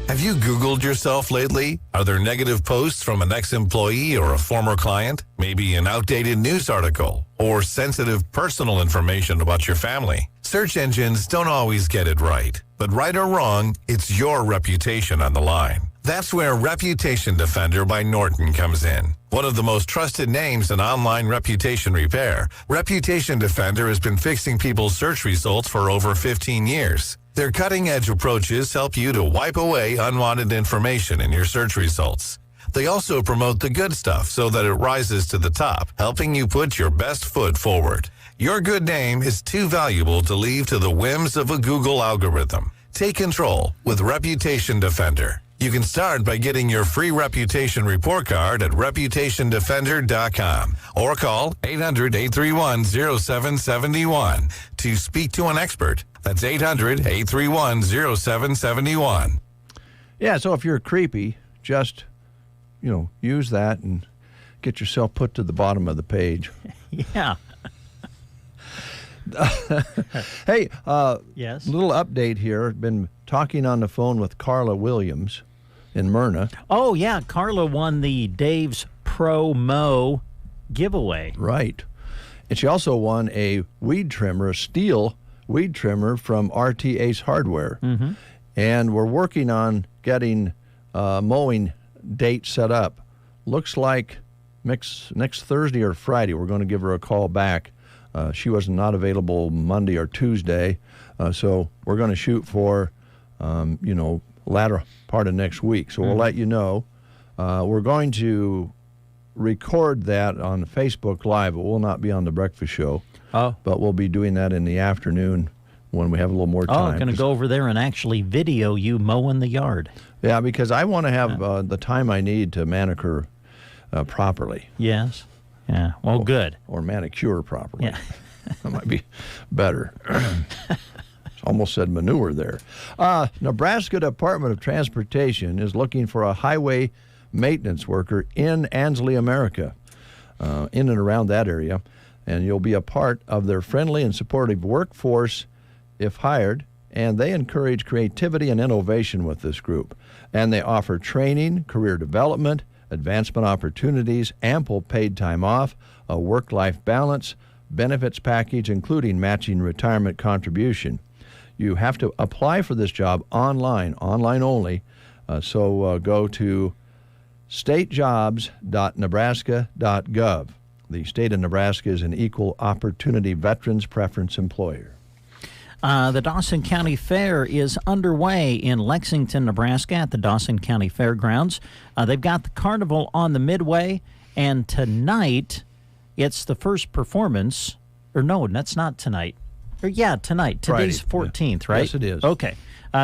Have you Googled yourself lately? Are there negative posts from an ex-employee or a former client? Maybe an outdated news article or sensitive personal information about your family? Search engines don't always get it right. But right or wrong, it's your reputation on the line. That's where Reputation Defender by Norton comes in. One of the most trusted names in online reputation repair, Reputation Defender has been fixing people's search results for over 15 years. Their cutting-edge approaches help you to wipe away unwanted information in your search results. They also promote the good stuff so that it rises to the top, helping you put your best foot forward. Your good name is too valuable to leave to the whims of a Google algorithm. Take control with Reputation Defender. You can start by getting your free reputation report card at reputationdefender.com or call 800-831-0771 to speak to an expert. That's 800-831-0771. Yeah, so if you're creepy, just, use that and get yourself put to the bottom of the page. Yeah. Hey, yes. Little update here. Been talking on the phone with Carla Williams in Myrna. Oh, yeah. Carla won the Dave's Pro Mo giveaway. Right. And she also won a weed trimmer, a steel weed trimmer from RT Ace Hardware. Mm-hmm. And we're working on getting mowing date set up. Looks like next Thursday or Friday. We're going to give her a call back. She was not available Monday or Tuesday, so we're going to shoot for, latter part of next week. So we'll let you know. We're going to record that on Facebook Live. It will not be on the breakfast show. Oh. But we'll be doing that in the afternoon when we have a little more time. Oh, going to go over there and actually video you mowing the yard. Yeah, because I want to have the time I need to manicure properly. Yes. Yeah. Well, good. Or manicure properly. Yeah. That might be better. Almost said manure there. Nebraska Department of Transportation is looking for a highway maintenance worker in Ansley, America, in and around that area. And you'll be a part of their friendly and supportive workforce if hired. And they encourage creativity and innovation with this group. And they offer training, career development, advancement opportunities, ample paid time off, a work-life balance, benefits package, including matching retirement contribution. You have to apply for this job online only. So go to statejobs.nebraska.gov. The state of Nebraska is an equal opportunity veterans preference employer. The Dawson County Fair is underway in Lexington, Nebraska at the Dawson County Fairgrounds. They've got the carnival on the midway, and tonight it's the first performance. Or no, that's not tonight. Tonight. Today's Friday. 14th, right? Yes, it is. Okay.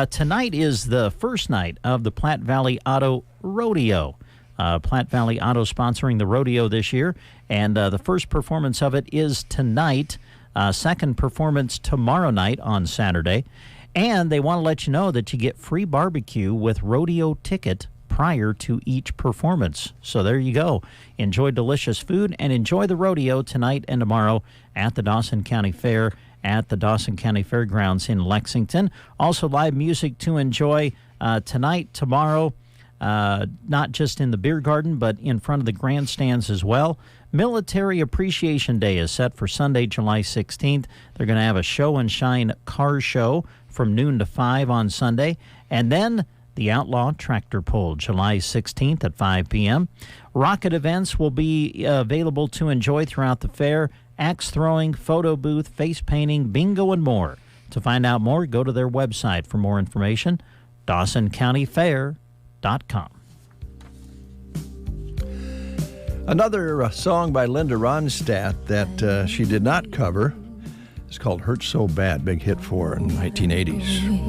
Tonight is the first night of the Platte Valley Auto Rodeo. Platte Valley Auto sponsoring the rodeo this year, and the first performance of it is tonight. Second performance tomorrow night on Saturday. And they want to let you know that you get free barbecue with rodeo ticket prior to each performance. So there you go. Enjoy delicious food and enjoy the rodeo tonight and tomorrow at the Dawson County Fair at the Dawson County Fairgrounds in Lexington. Also live music to enjoy tonight, tomorrow, not just in the beer garden, but in front of the grandstands as well. Military Appreciation Day is set for Sunday, July 16th. They're going to have a show and shine car show from noon to 5 on Sunday. And then the Outlaw Tractor Pull, July 16th at 5 p.m. Rocket events will be available to enjoy throughout the fair. Axe throwing, photo booth, face painting, bingo, and more. To find out more, go to their website for more information, DawsonCountyFair.com. Another song by Linda Ronstadt that she did not cover is called Hurt So Bad, big hit for her in the 1980s.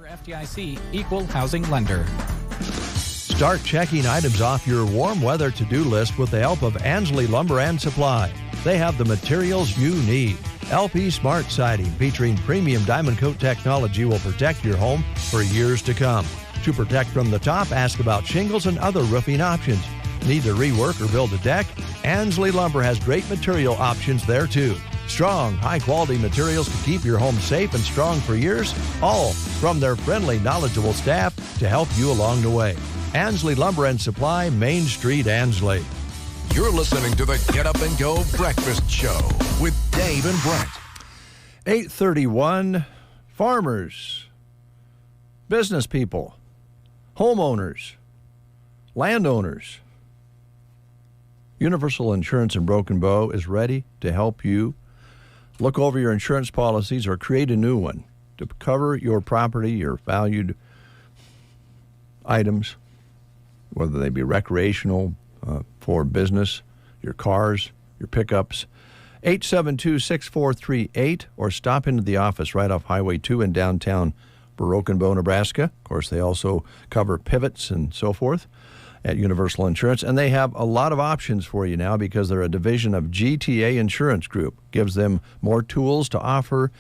FDIC Equal Housing Lender. Start checking items off your warm weather to-do list with the help of Ansley Lumber and Supply. They have the materials you need. LP Smart Siding featuring premium diamond coat technology will protect your home for years to come. To protect from the top, ask about shingles and other roofing options. Need to rework or build a deck? Ansley Lumber has great material options there too. Strong, high-quality materials to keep your home safe and strong for years, all from their friendly, knowledgeable staff to help you along the way. Ansley Lumber and Supply, Main Street, Ansley. You're listening to the Get Up and Go Breakfast Show with Dave and Brent. 8:31, farmers, business people, homeowners, landowners. Universal Insurance in Broken Bow is ready to help you look over your insurance policies or create a new one to cover your property, your valued items, whether they be recreational, for business, your cars, your pickups. 872-6438, or stop into the office right off Highway 2 in downtown Broken Bow, Nebraska. Of course, they also cover pivots and so forth at Universal Insurance, and they have a lot of options for you now because they're a division of GTA Insurance Group. Gives them more tools to offer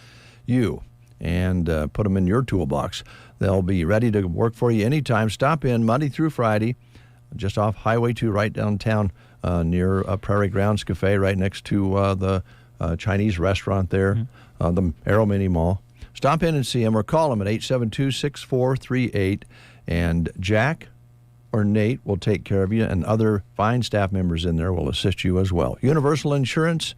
you and put them in your toolbox. They'll be ready to work for you anytime. Stop in Monday through Friday, just off Highway 2 right downtown near Prairie Grounds Cafe, right next to the Chinese restaurant there, the Aero Mini Mall. Stop in and see them or call them at 872-6438, and Jack or Nate will take care of you, and other fine staff members in there will assist you as well. Universal Insurance,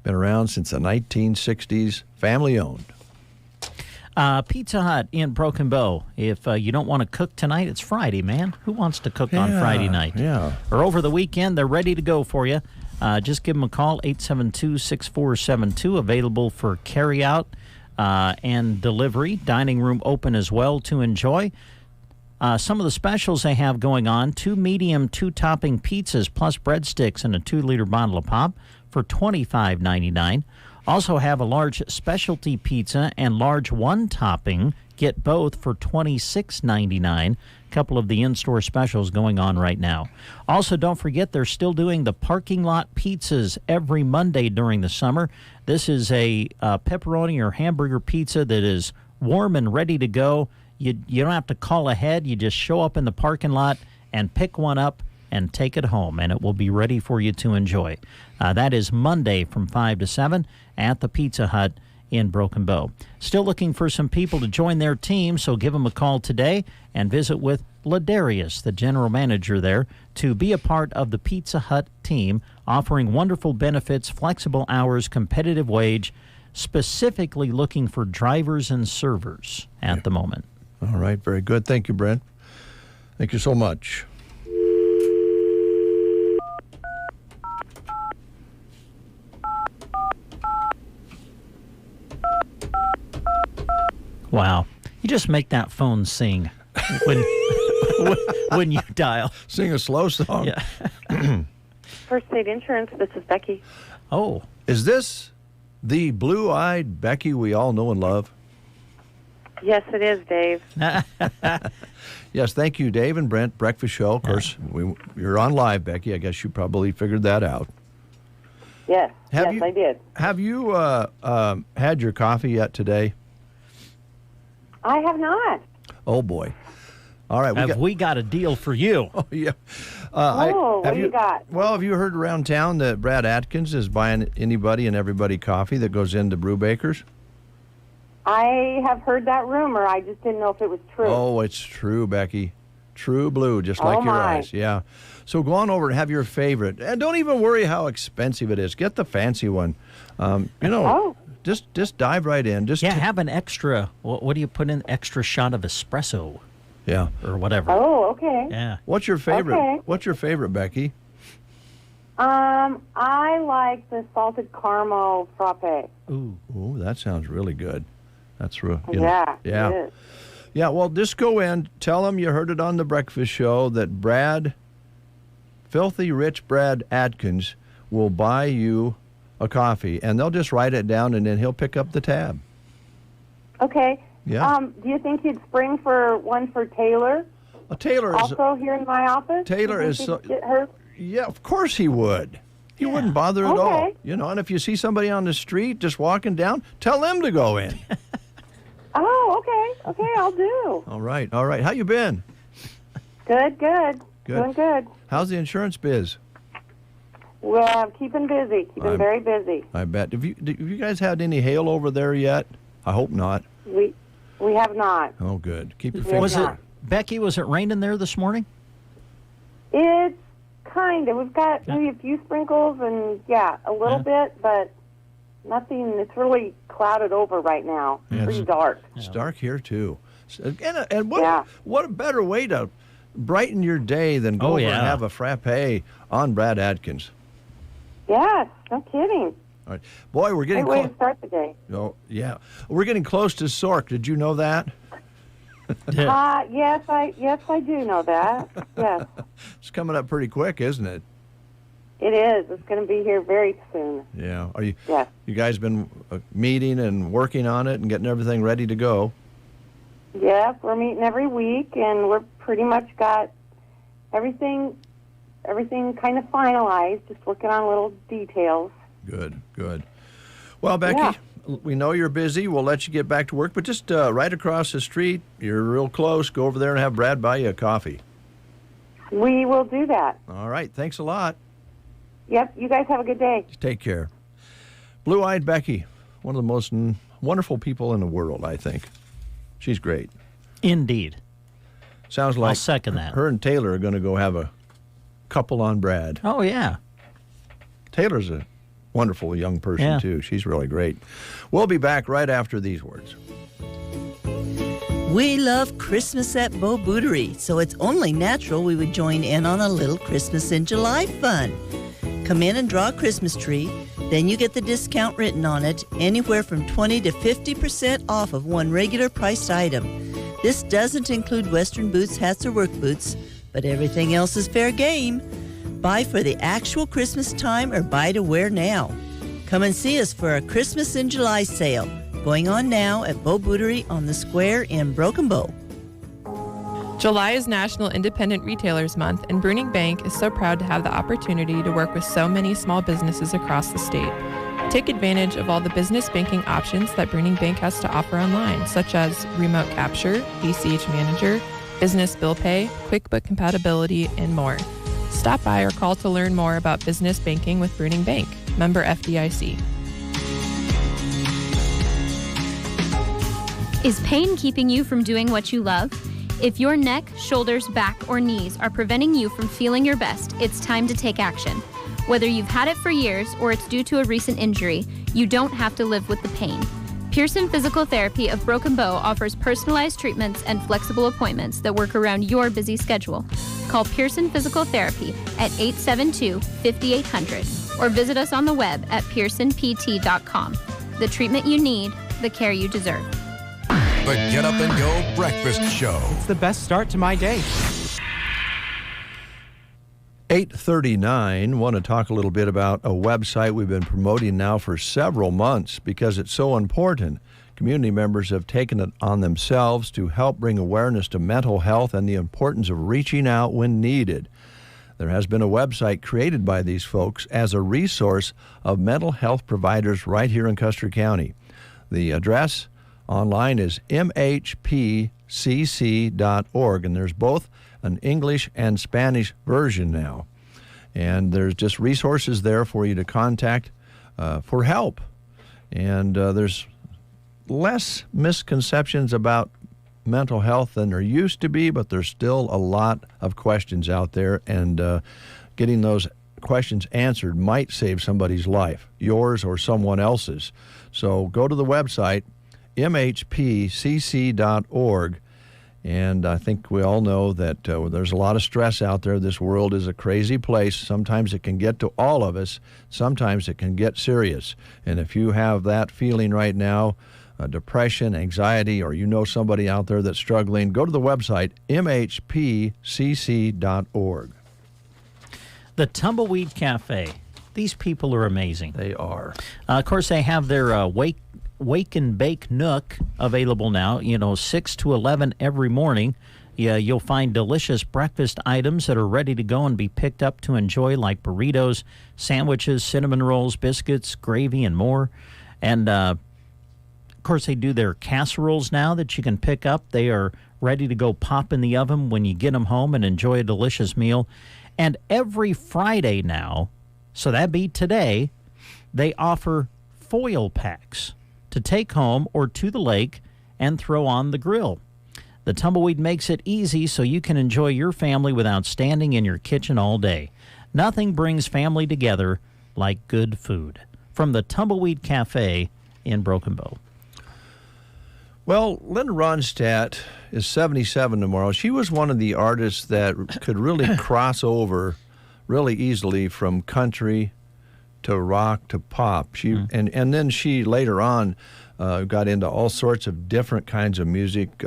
been around since the 1960s, family owned. Pizza Hut in Broken Bow. If you don't want to cook tonight, it's Friday, man. Who wants to cook on Friday night? Yeah. Or over the weekend, they're ready to go for you. Just give them a call, 872-6472, available for carryout and delivery. Dining room open as well to enjoy. Some of the specials they have going on, 2 medium, 2-topping pizzas plus breadsticks and a 2-liter bottle of pop for $25.99. Also have a large specialty pizza and large 1-topping. Get both for $26.99. A couple of the in-store specials going on right now. Also, don't forget they're still doing the parking lot pizzas every Monday during the summer. This is a pepperoni or hamburger pizza that is warm and ready to go. You don't have to call ahead. You just show up in the parking lot and pick one up and take it home, and it will be ready for you to enjoy. That is Monday from 5 to 7 at the Pizza Hut in Broken Bow. Still looking for some people to join their team, so give them a call today and visit with Ladarius, the general manager there, to be a part of the Pizza Hut team, offering wonderful benefits, flexible hours, competitive wage, specifically looking for drivers and servers at the moment. All right, very good. Thank you, Brent. Thank you so much. Wow. You just make that phone sing when you dial. Sing a slow song. Yeah. First State Insurance, this is Becky. Oh. Is this the blue-eyed Becky we all know and love? Yes, it is, Dave. Yes, thank you, Dave and Brent, Breakfast Show. Of course, you're on live, Becky. I guess you probably figured that out. Yes, I did. Have you had your coffee yet today? I have not. Oh, boy. All right. We got a deal for you. Oh, yeah. What do you got? Well, have you heard around town that Brad Atkins is buying anybody and everybody coffee that goes into Brewbakers? I have heard that rumor. I just didn't know if it was true. Oh, it's true, Becky. True blue, just like your eyes. Yeah. So go on over and have your favorite. And don't even worry how expensive it is. Get the fancy one. Just dive right in. Have an extra, what do you put in? Extra shot of espresso. Yeah. Or whatever. Oh, okay. Yeah. What's your favorite? Okay. What's your favorite, Becky? I like the salted caramel frappe. Ooh, that sounds really good. That's real. Yeah. It is. Yeah, well, just go in, tell them you heard it on the Breakfast Show that Filthy Rich Brad Atkins will buy you a coffee, and they'll just write it down, and then he'll pick up the tab. Okay. Yeah. Do you think he'd spring for one for Taylor? Taylor is also here in my office. Taylor is so. Get her? Yeah, of course he would. He wouldn't bother at all. You know, and if you see somebody on the street just walking down, tell them to go in. Oh, okay. Okay, I'll do. All right. How you been? Good. Doing good. How's the insurance biz? Well, keeping busy. Keeping very busy. I bet. Have you guys had any hail over there yet? I hope not. We have not. Oh, good. Keep your fingers. Becky, was it raining there this morning? It's kind of. We've got maybe a few sprinkles and, a little bit, but nothing. It's really clouded over right now. It's pretty dark. It's dark here, too. And what a better way to brighten your day than go over and have a frappe on Brad Adkins. Yes, no kidding. All right. Boy, we're getting close. Way to start the day. Oh, yeah. We're getting close to Sork. Did you know that? Yes, I do know that. Yes. It's coming up pretty quick, isn't it? It is. It's going to be here very soon. Yeah. Are you? Yes. You guys been meeting and working on it and getting everything ready to go? Yes, we're meeting every week, and we're pretty much got everything kind of finalized. Just working on little details. Good. Well, Becky, we know you're busy. We'll let you get back to work, but just right across the street, you're real close. Go over there and have Brad buy you a coffee. We will do that. All right. Thanks a lot. Yep. You guys have a good day. Take care. Blue-eyed Becky, one of the most wonderful people in the world, I think. She's great. Indeed. Sounds like I'll second that. Her and Taylor are going to go have a couple on Brad. Oh, yeah. Taylor's a wonderful young person, too. She's really great. We'll be back right after these words. We love Christmas at Bo Bootery, so it's only natural we would join in on a little Christmas in July fun. Come in and draw a Christmas tree, then you get the discount written on it, anywhere from 20 to 50% off of one regular priced item. This doesn't include Western boots, hats, or work boots, but everything else is fair game. Buy for the actual Christmas time or buy to wear now. Come and see us for a Christmas in July sale, going on now at Bo Bootery on the Square in Broken Bow. July is National Independent Retailers Month, and Bruning Bank is so proud to have the opportunity to work with so many small businesses across the state. Take advantage of all the business banking options that Bruning Bank has to offer online, such as remote capture, ACH Manager, business bill pay, QuickBook compatibility, and more. Stop by or call to learn more about business banking with Bruning Bank. Member FDIC. Is pain keeping you from doing what you love? If your neck, shoulders, back, or knees are preventing you from feeling your best, it's time to take action. Whether you've had it for years or it's due to a recent injury, you don't have to live with the pain. Pearson Physical Therapy of Broken Bow offers personalized treatments and flexible appointments that work around your busy schedule. Call Pearson Physical Therapy at 872-5800 or visit us on the web at pearsonpt.com. The treatment you need, the care you deserve. The Get Up and Go Breakfast Show. It's the best start to my day. 8:39. Want to talk a little bit about a website we've been promoting now for several months because it's so important. Community members have taken it on themselves to help bring awareness to mental health and the importance of reaching out when needed. There has been a website created by these folks as a resource of mental health providers right here in Custer County. The address online is mhpcc.org, and there's both an English and Spanish version now. And there's just resources there for you to contact for help. And there's less misconceptions about mental health than there used to be, but there's still a lot of questions out there, and getting those questions answered might save somebody's life, yours or someone else's. So go to the website, mhpcc.org, and I think we all know that there's a lot of stress out there. This world is a crazy place. Sometimes it can get to all of us. Sometimes it can get serious. And if you have that feeling right now, depression, anxiety, or you know somebody out there that's struggling, go to the website, mhpcc.org. The Tumbleweed Cafe. These people are amazing. They are. Of course, they have their Wake and Bake Nook available now, 6 to 11 every morning. Yeah, you'll find delicious breakfast items that are ready to go and be picked up to enjoy, like burritos, sandwiches, cinnamon rolls, biscuits, gravy, and more. And, of course, they do their casseroles now that you can pick up. They are ready to go pop in the oven when you get them home and enjoy a delicious meal. And every Friday now, so that'd be today, they offer foil packs to take home or to the lake and throw on the grill. The Tumbleweed makes it easy so you can enjoy your family without standing in your kitchen all day. Nothing brings family together like good food. From the Tumbleweed Cafe in Broken Bow. Well, Linda Ronstadt is 77 tomorrow. She was one of the artists that could really cross over really easily from country to rock to pop. And then she later on got into all sorts of different kinds of music,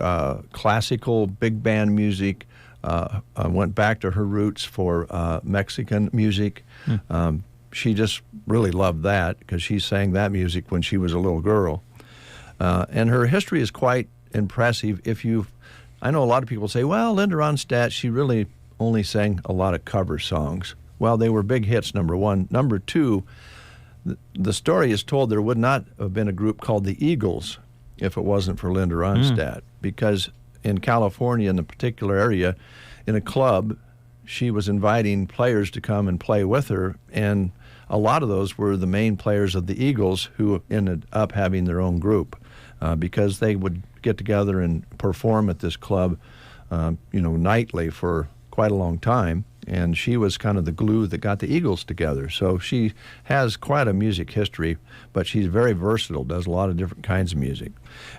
classical, big band music, went back to her roots for Mexican music. She just really loved that because she sang that music when she was a little girl. And her history is quite impressive. I know a lot of people say, well, Linda Ronstadt, she really only sang a lot of cover songs. Well, they were big hits, number one. Number two, the story is told there would not have been a group called the Eagles if it wasn't for Linda Ronstadt, because in California, in the particular area, in a club, she was inviting players to come and play with her, and a lot of those were the main players of the Eagles who ended up having their own group because they would get together and perform at this club, nightly for quite a long time. And she was kind of the glue that got the Eagles together. So she has quite a music history, but she's very versatile, does a lot of different kinds of music.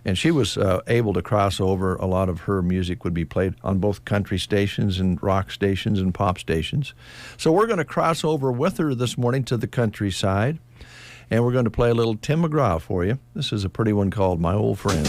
And she was able to cross over. A lot of her music would be played on both country stations and rock stations and pop stations. So we're going to cross over with her this morning to the countryside, and we're going to play a little Tim McGraw for you. This is a pretty one called My Old Friend.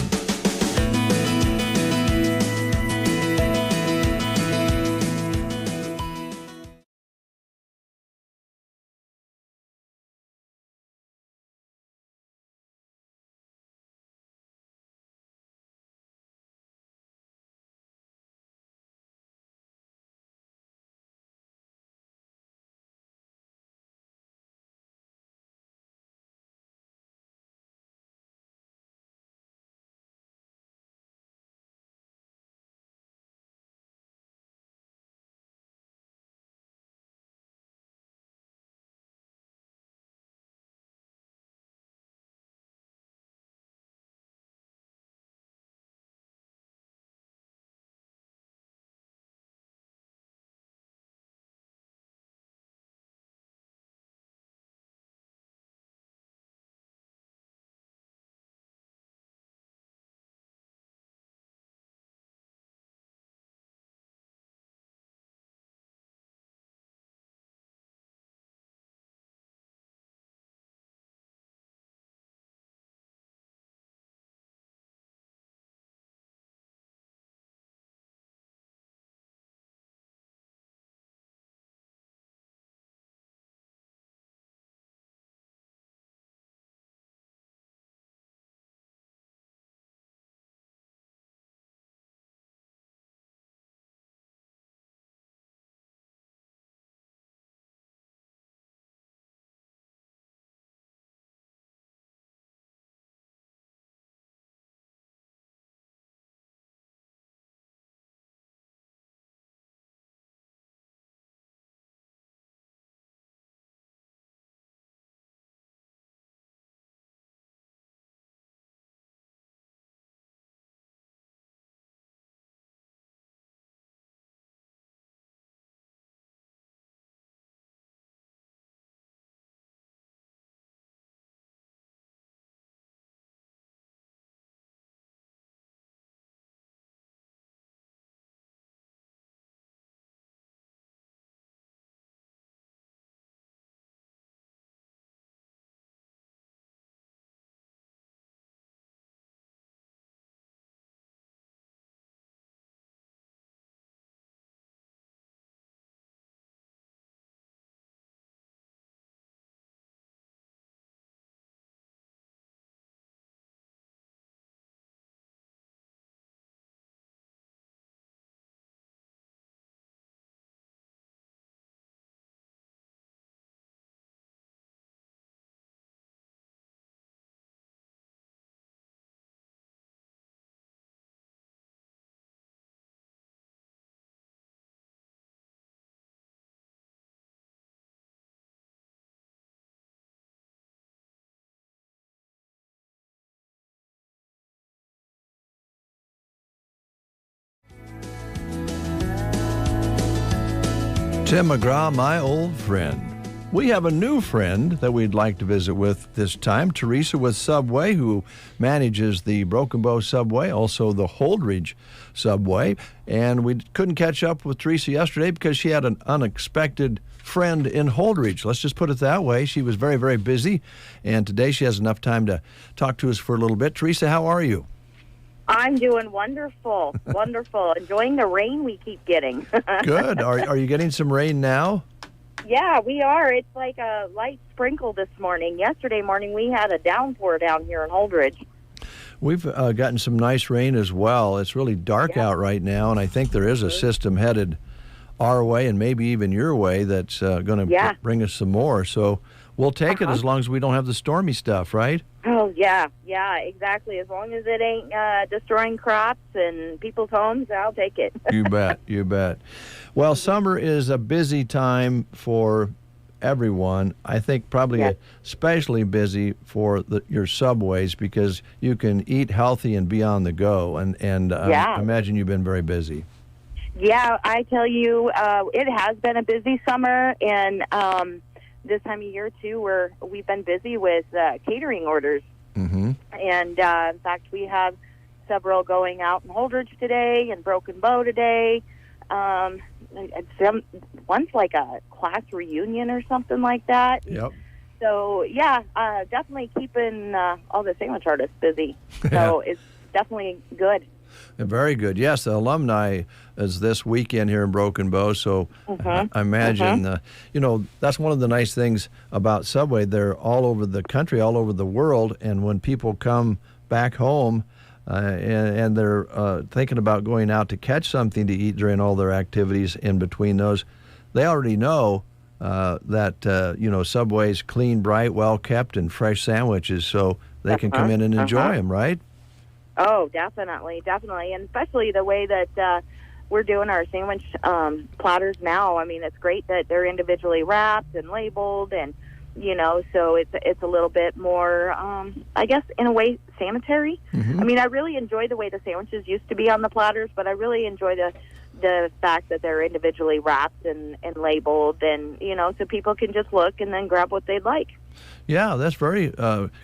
Tim McGraw, my old friend. We have a new friend that we'd like to visit with this time, Teresa with Subway, who manages the Broken Bow Subway, also the Holdridge Subway. And we couldn't catch up with Teresa yesterday because she had an unexpected friend in Holdridge. Let's just put it that way. She was very, very busy, and today she has enough time to talk to us for a little bit. Teresa, how are you? I'm doing wonderful, wonderful. Enjoying the rain we keep getting. Good. Are you getting some rain now? Yeah, we are. It's like a light sprinkle this morning. Yesterday morning we had a downpour down here in Holdridge. We've gotten some nice rain as well. It's really dark out right now, and I think there is a system headed our way and maybe even your way that's going to bring us some more. So we'll take it as long as we don't have the stormy stuff, right? Oh, yeah, exactly. As long as it ain't destroying crops and people's homes, I'll take it. You bet, you bet. Well, summer is a busy time for everyone. I think probably especially busy for your Subways because you can eat healthy and be on the go. And I imagine you've been very busy. Yeah, I tell you, it has been a busy summer, and this time of year, too, we've been busy with catering orders. Mm-hmm. And, in fact, we have several going out in Holdridge today and Broken Bow today. One's like a class reunion or something like that. Yep. So, definitely keeping all the sandwich artists busy. So it's definitely good. Very good. Yes, the alumni is this weekend here in Broken Bow, so I imagine, that's one of the nice things about Subway. They're all over the country, all over the world, and when people come back home and they're thinking about going out to catch something to eat during all their activities in between those, they already know that, Subway's clean, bright, well-kept, and fresh sandwiches, so they can come in and enjoy them, right? Oh, definitely. And especially the way that we're doing our sandwich platters now. I mean, it's great that they're individually wrapped and labeled, and so it's a little bit more, I guess, in a way, sanitary. Mm-hmm. I mean, I really enjoy the way the sandwiches used to be on the platters, but I really enjoy the fact that they're individually wrapped and labeled, and so people can just look and then grab what they'd like. Yeah, that's very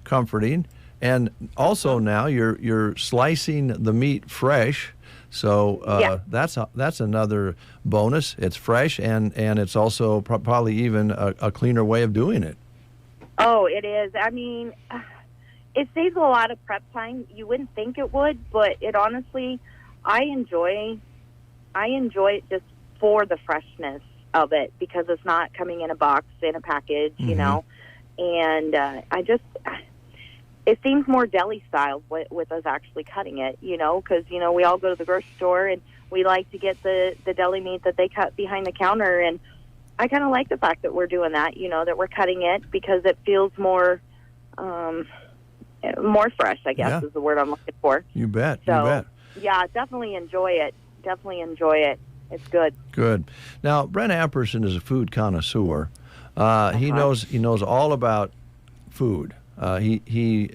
comforting. And also now you're slicing the meat fresh, so that's another bonus. It's fresh, and it's also probably even a cleaner way of doing it. Oh, it is. I mean, it saves a lot of prep time. You wouldn't think it would, but it honestly, I enjoy it just for the freshness of it because it's not coming in a box, in a package, and it seems more deli style with us actually cutting it, because, we all go to the grocery store and we like to get the deli meat that they cut behind the counter. And I kind of like the fact that we're doing that, that we're cutting it because it feels more fresh, I guess is the word I'm looking for. You bet. So, you bet. Yeah, definitely enjoy it. It's good. Good. Now, Brent Amperson is a food connoisseur. He knows all about food. He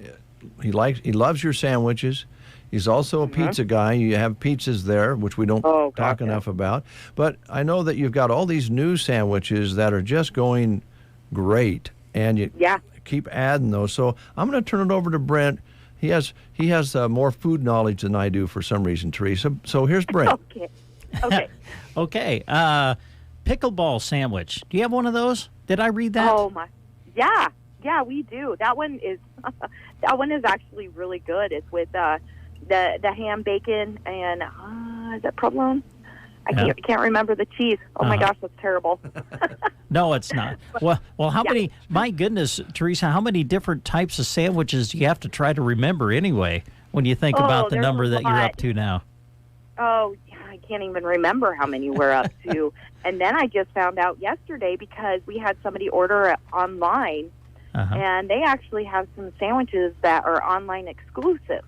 loves your sandwiches. He's also a pizza guy. You have pizzas there, which we don't talk enough about. But I know that you've got all these new sandwiches that are just going great, and you keep adding those. So I'm going to turn it over to Brent. He has more food knowledge than I do for some reason, Teresa. So here's Brent. Okay. Okay. Pickleball sandwich. Do you have one of those? Did I read that? Oh my. Yeah. Yeah, we do. That one is actually really good. It's with the ham, bacon, and is that provolone? I can't remember the cheese. Oh my gosh, that's terrible. No, it's not. Well, how many? My goodness, Teresa, how many different types of sandwiches do you have to try to remember anyway when you think about the number that you're up to now? Oh, I can't even remember how many we're up to. And then I just found out yesterday because we had somebody order it online. And they actually have some sandwiches that are online exclusive.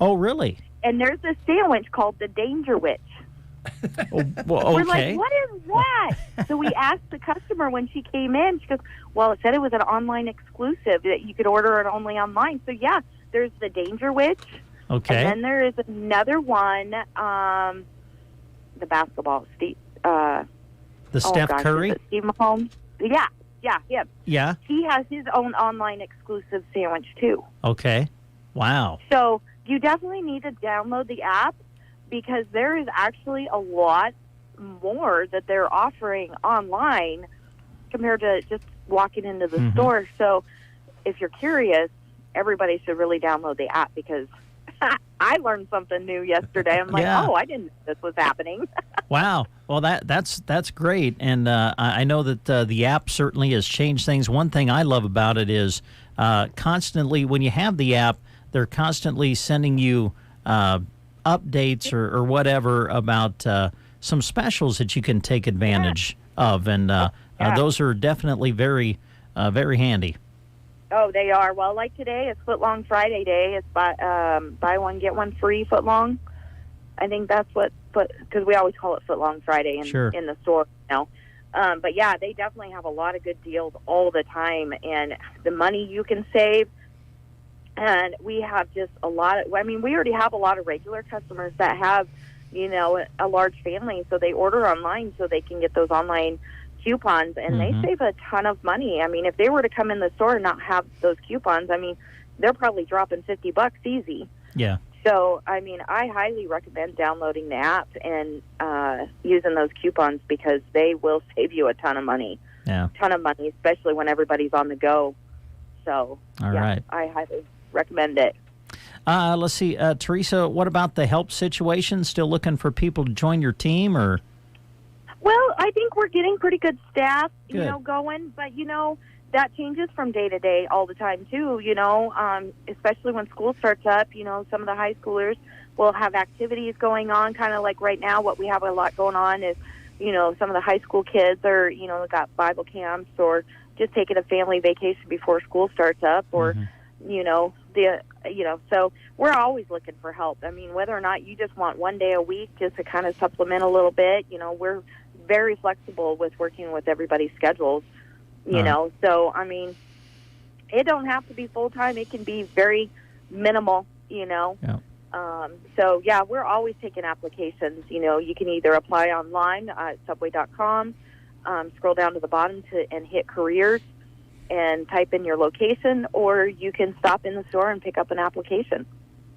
Oh, really? And there's a sandwich called the Danger Witch. Well, okay. We're like, what is that? So we asked the customer when she came in. She goes, well, it said it was an online exclusive, that you could order it only online. So, yeah, there's the Danger Witch. Okay. And then there is another one, the basketball, The Steph Curry? Is it Steve Mahomes? Yeah, him. Yeah? He has his own online exclusive sandwich, too. Okay. Wow. So you definitely need to download the app because there is actually a lot more that they're offering online compared to just walking into the store. So if you're curious, everybody should really download the app because I learned something new yesterday. I'm like, oh, I didn't know this was happening. Wow. Well, that's great. And I know that the app certainly has changed things. One thing I love about it is constantly, when you have the app, they're constantly sending you updates or whatever about some specials that you can take advantage of. And those are definitely very, very handy. Oh, they are. Well, like today, it's Footlong Friday Day. It's buy one, get one free footlong. I think that's because we always call it Footlong Friday in the store now. But yeah, they definitely have a lot of good deals all the time, and the money you can save. And we have just a lot of, we already have a lot of regular customers that have, a large family, so they order online so they can get those online coupons, and they save a ton of money. If they were to come in the store and not have those coupons, they're probably dropping $50 easy. Yeah. So, I highly recommend downloading the app and using those coupons because they will save you a ton of money. Yeah. A ton of money, especially when everybody's on the go. So, All right. I highly recommend it. Let's see, Teresa, what about the help situation? Still looking for people to join your team, or? Well, I think we're getting pretty good staff, Good. going, but, that changes from day to day all the time, too, especially when school starts up. Some of the high schoolers will have activities going on, kind of like right now. What we have a lot going on is, some of the high school kids are, got Bible camps or just taking a family vacation before school starts up or, so we're always looking for help. Whether or not you just want one day a week just to kind of supplement a little bit, we're very flexible with working with everybody's schedules. So, it don't have to be full-time. It can be very minimal, Yeah. So, yeah, we're always taking applications. You can either apply online at subway.com, scroll down to the bottom and hit careers and type in your location, or you can stop in the store and pick up an application.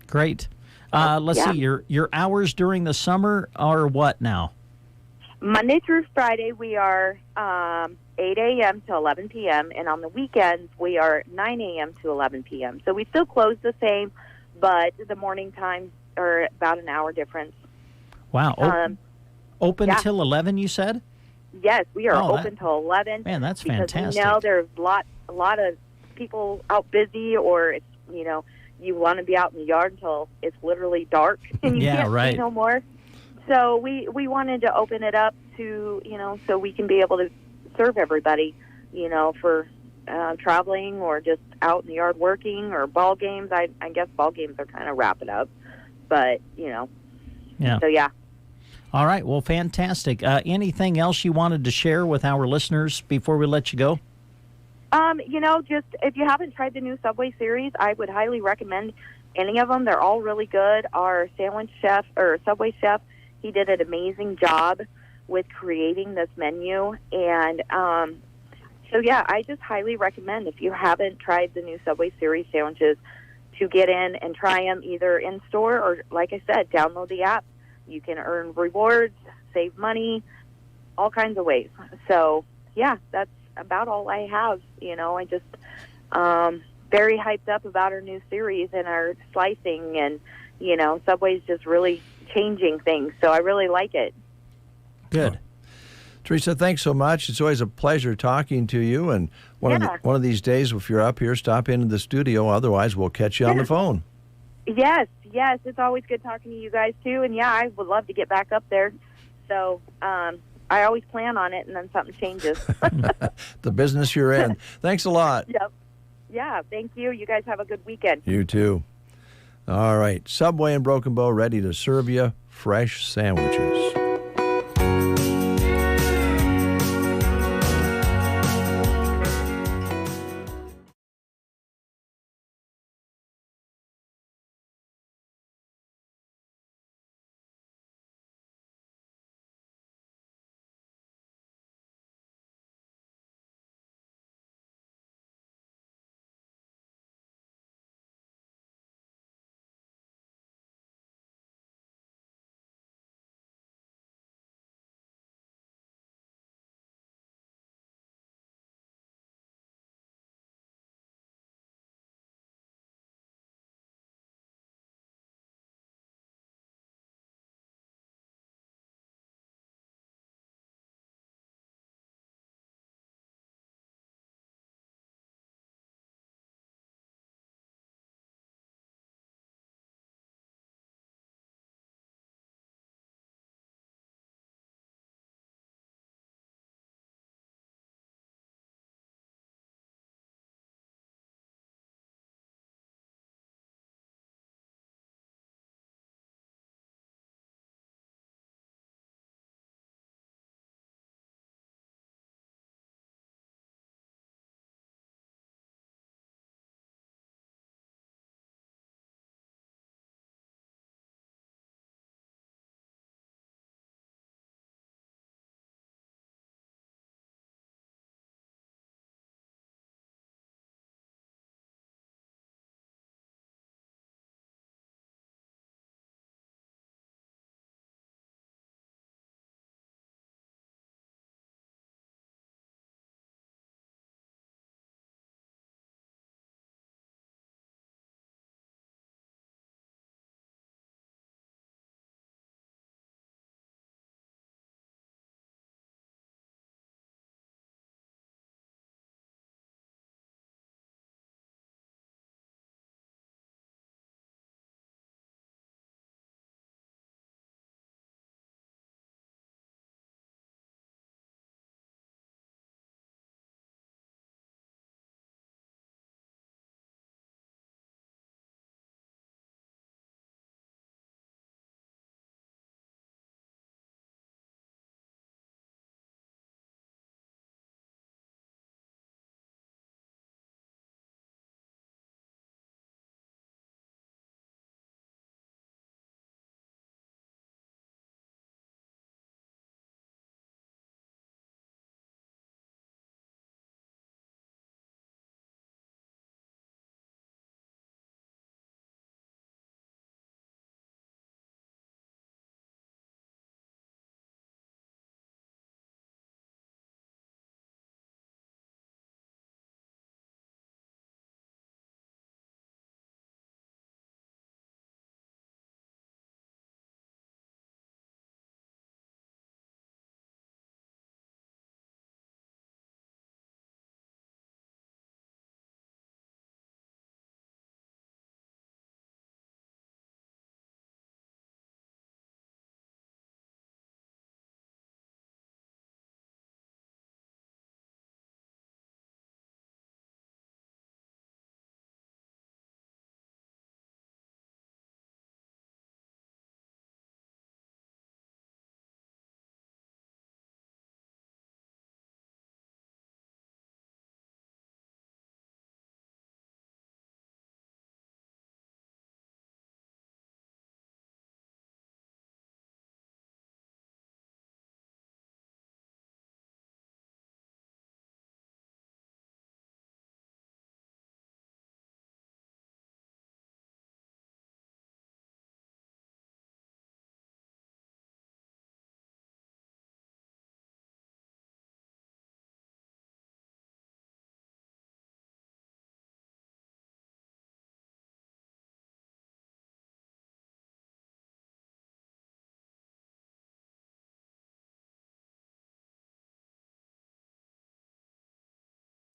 Great. Let's see, your hours during the summer are what now? Monday through Friday, we are 8 a.m. to 11 p.m., and on the weekends, we are 9 a.m. to 11 p.m. So we still close the same, but the morning times are about an hour difference. Wow. Open till 11, you said? Yes, we are open till 11. Man, that's because fantastic. There's a lot of people out busy, or it's, you want to be out in the yard until it's literally dark and you can't see no more. So we wanted to open it up to, so we can be able to serve everybody, for traveling or just out in the yard working or ball games. I guess ball games are kind of wrapping up, but, Yeah. So, yeah. All right. Well, fantastic. Anything else you wanted to share with our listeners before we let you go? Just if you haven't tried the new Subway series, I would highly recommend any of them. They're all really good. Our sandwich chef or Subway chef, he did an amazing job with creating this menu. And so, yeah, I just highly recommend if you haven't tried the new Subway series sandwiches to get in and try them either in store or, like I said, download the app. You can earn rewards, save money, all kinds of ways. So, yeah, that's about all I have. I just very hyped up about our new series and our slicing, and, Subway's just really changing things. So I really like it. Good. Teresa, thanks so much. It's always a pleasure talking to you. And one of these days, if you're up here, stop into the studio. Otherwise, we'll catch you on the phone. Yes, it's always good talking to you guys, too. And, yeah, I would love to get back up there. So I always plan on it, and then something changes. The business you're in. Thanks a lot. Yep. Yeah, thank you. You guys have a good weekend. You too. All right. Subway and Broken Bow ready to serve you fresh sandwiches.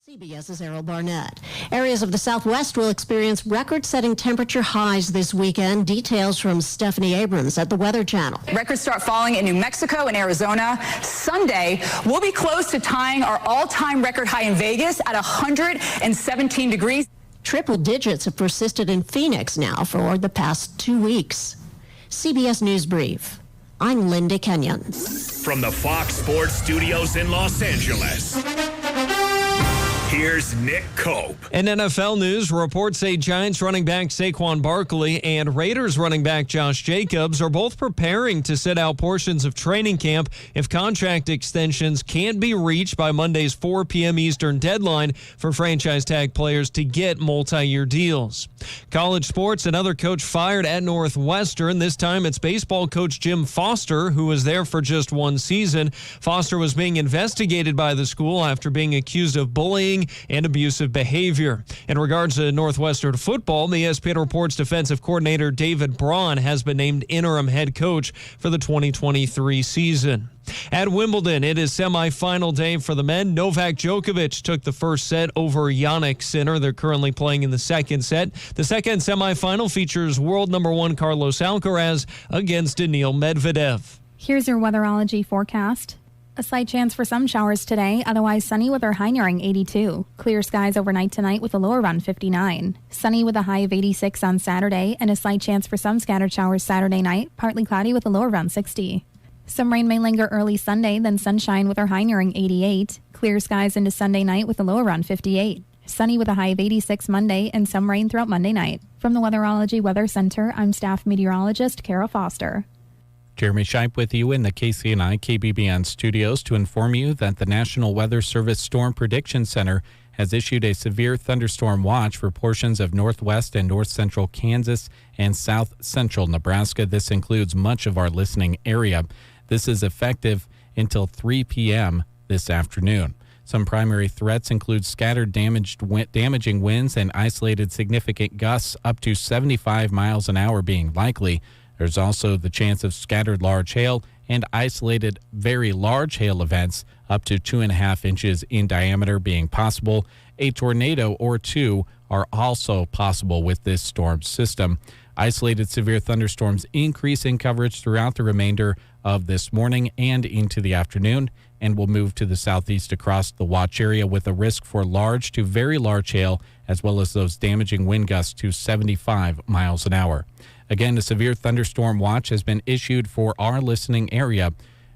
CBS's Errol Barnett. Areas of the Southwest will experience record-setting temperature highs this weekend. Details from Stephanie Abrams at the Weather Channel. Records start falling in New Mexico and Arizona. Sunday, we'll be close to tying our all-time record high in Vegas at 117 degrees. Triple digits have persisted in Phoenix now for the past 2 weeks. CBS News Brief. I'm Linda Kenyon. From the Fox Sports Studios in Los Angeles, here's Nick Cope. In NFL news, reports say Giants running back Saquon Barkley and Raiders running back Josh Jacobs are both preparing to sit out portions of training camp if contract extensions can't be reached by Monday's 4 p.m. Eastern deadline for franchise tag players to get multi-year deals. College sports, another coach fired at Northwestern. This time it's baseball coach Jim Foster, who was there for just one season. Foster was being investigated by the school after being accused of bullying and abusive behavior. In regards to Northwestern football, the ESPN reports defensive coordinator David Braun has been named interim head coach for the 2023 season. At Wimbledon, it is semifinal day for the men. Novak Djokovic took the first set over Jannik Sinner. They're currently playing in the second set. The second semifinal features world number 1 Carlos Alcaraz against Daniil Medvedev. Here's your weatherology forecast. A slight chance for some showers today, otherwise sunny with our high nearing 82. Clear skies overnight tonight with a low around 59. Sunny with a high of 86 on Saturday, and a slight chance for some scattered showers Saturday night, partly cloudy with a low around 60. Some rain may linger early Sunday, then sunshine with our high nearing 88. Clear skies into Sunday night with a low around 58. Sunny with a high of 86 Monday, and some rain throughout Monday night. From the Weatherology Weather Center, I'm staff meteorologist Kara Foster. Jeremy Scheib with you in the KCNI KBBN studios to inform you that the National Weather Service Storm Prediction Center has issued a severe thunderstorm watch for portions of northwest and north central Kansas and south central Nebraska. This includes much of our listening area. This is effective until 3 p.m. this afternoon. Some primary threats include scattered damaging winds and isolated significant gusts up to 75 miles an hour being likely. There's also the chance of scattered large hail and isolated very large hail events up to 2.5 inches in diameter being possible. A tornado or two are also possible with this storm system. Isolated severe thunderstorms increase in coverage throughout the remainder of this morning and into the afternoon, and will move to the southeast across the watch area with a risk for large to very large hail, as well as those damaging wind gusts to 75 miles an hour. Again, a severe thunderstorm watch has been issued for our listening area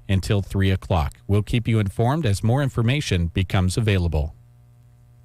until 3 o'clock. We'll keep you informed as more information becomes available.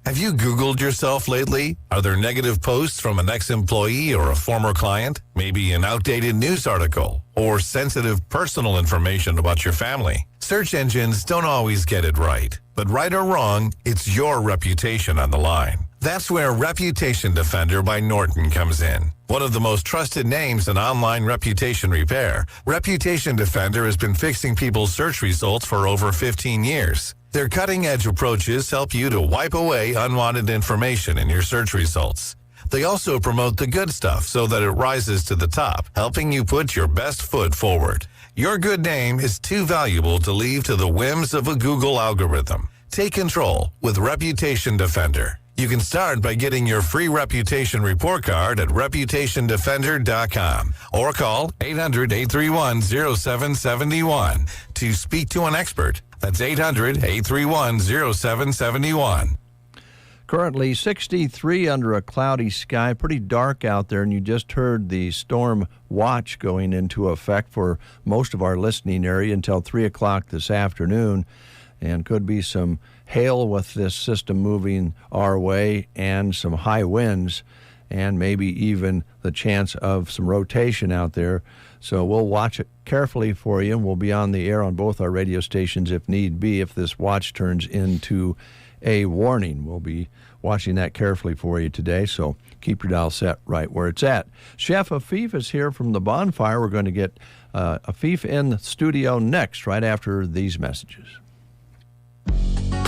Have you Googled yourself lately? Are there negative posts from an ex-employee or a former client? Maybe an outdated news article or sensitive personal information about your family? Search engines don't always get it right, but right or wrong, it's your reputation on the line. That's where Reputation Defender by Norton comes in. One of the most trusted names in online reputation repair, Reputation Defender has been fixing people's search results for over 15 years. Their cutting-edge approaches help you to wipe away unwanted information in your search results. They also promote the good stuff so that it rises to the top, helping you put your best foot forward. Your good name is too valuable to leave to the whims of a Google algorithm. Take control with Reputation Defender. You can start by getting your free reputation report card at reputationdefender.com or call 800-831-0771 to speak to an expert. That's 800-831-0771. Currently 63 under a cloudy sky, pretty dark out there, and you just heard the storm watch going into effect for most of our listening area until 3 o'clock this afternoon, and could be some hail with this system moving our way and some high winds and maybe even the chance of some rotation out there. So we'll watch it carefully for you, and we'll be on the air on both our radio stations if need be if this watch turns into a warning. We'll be watching that carefully for you today, so keep your dial set right where it's at. Chef Afif is here from the bonfire. We're going to get Afif in the studio next, right after these messages.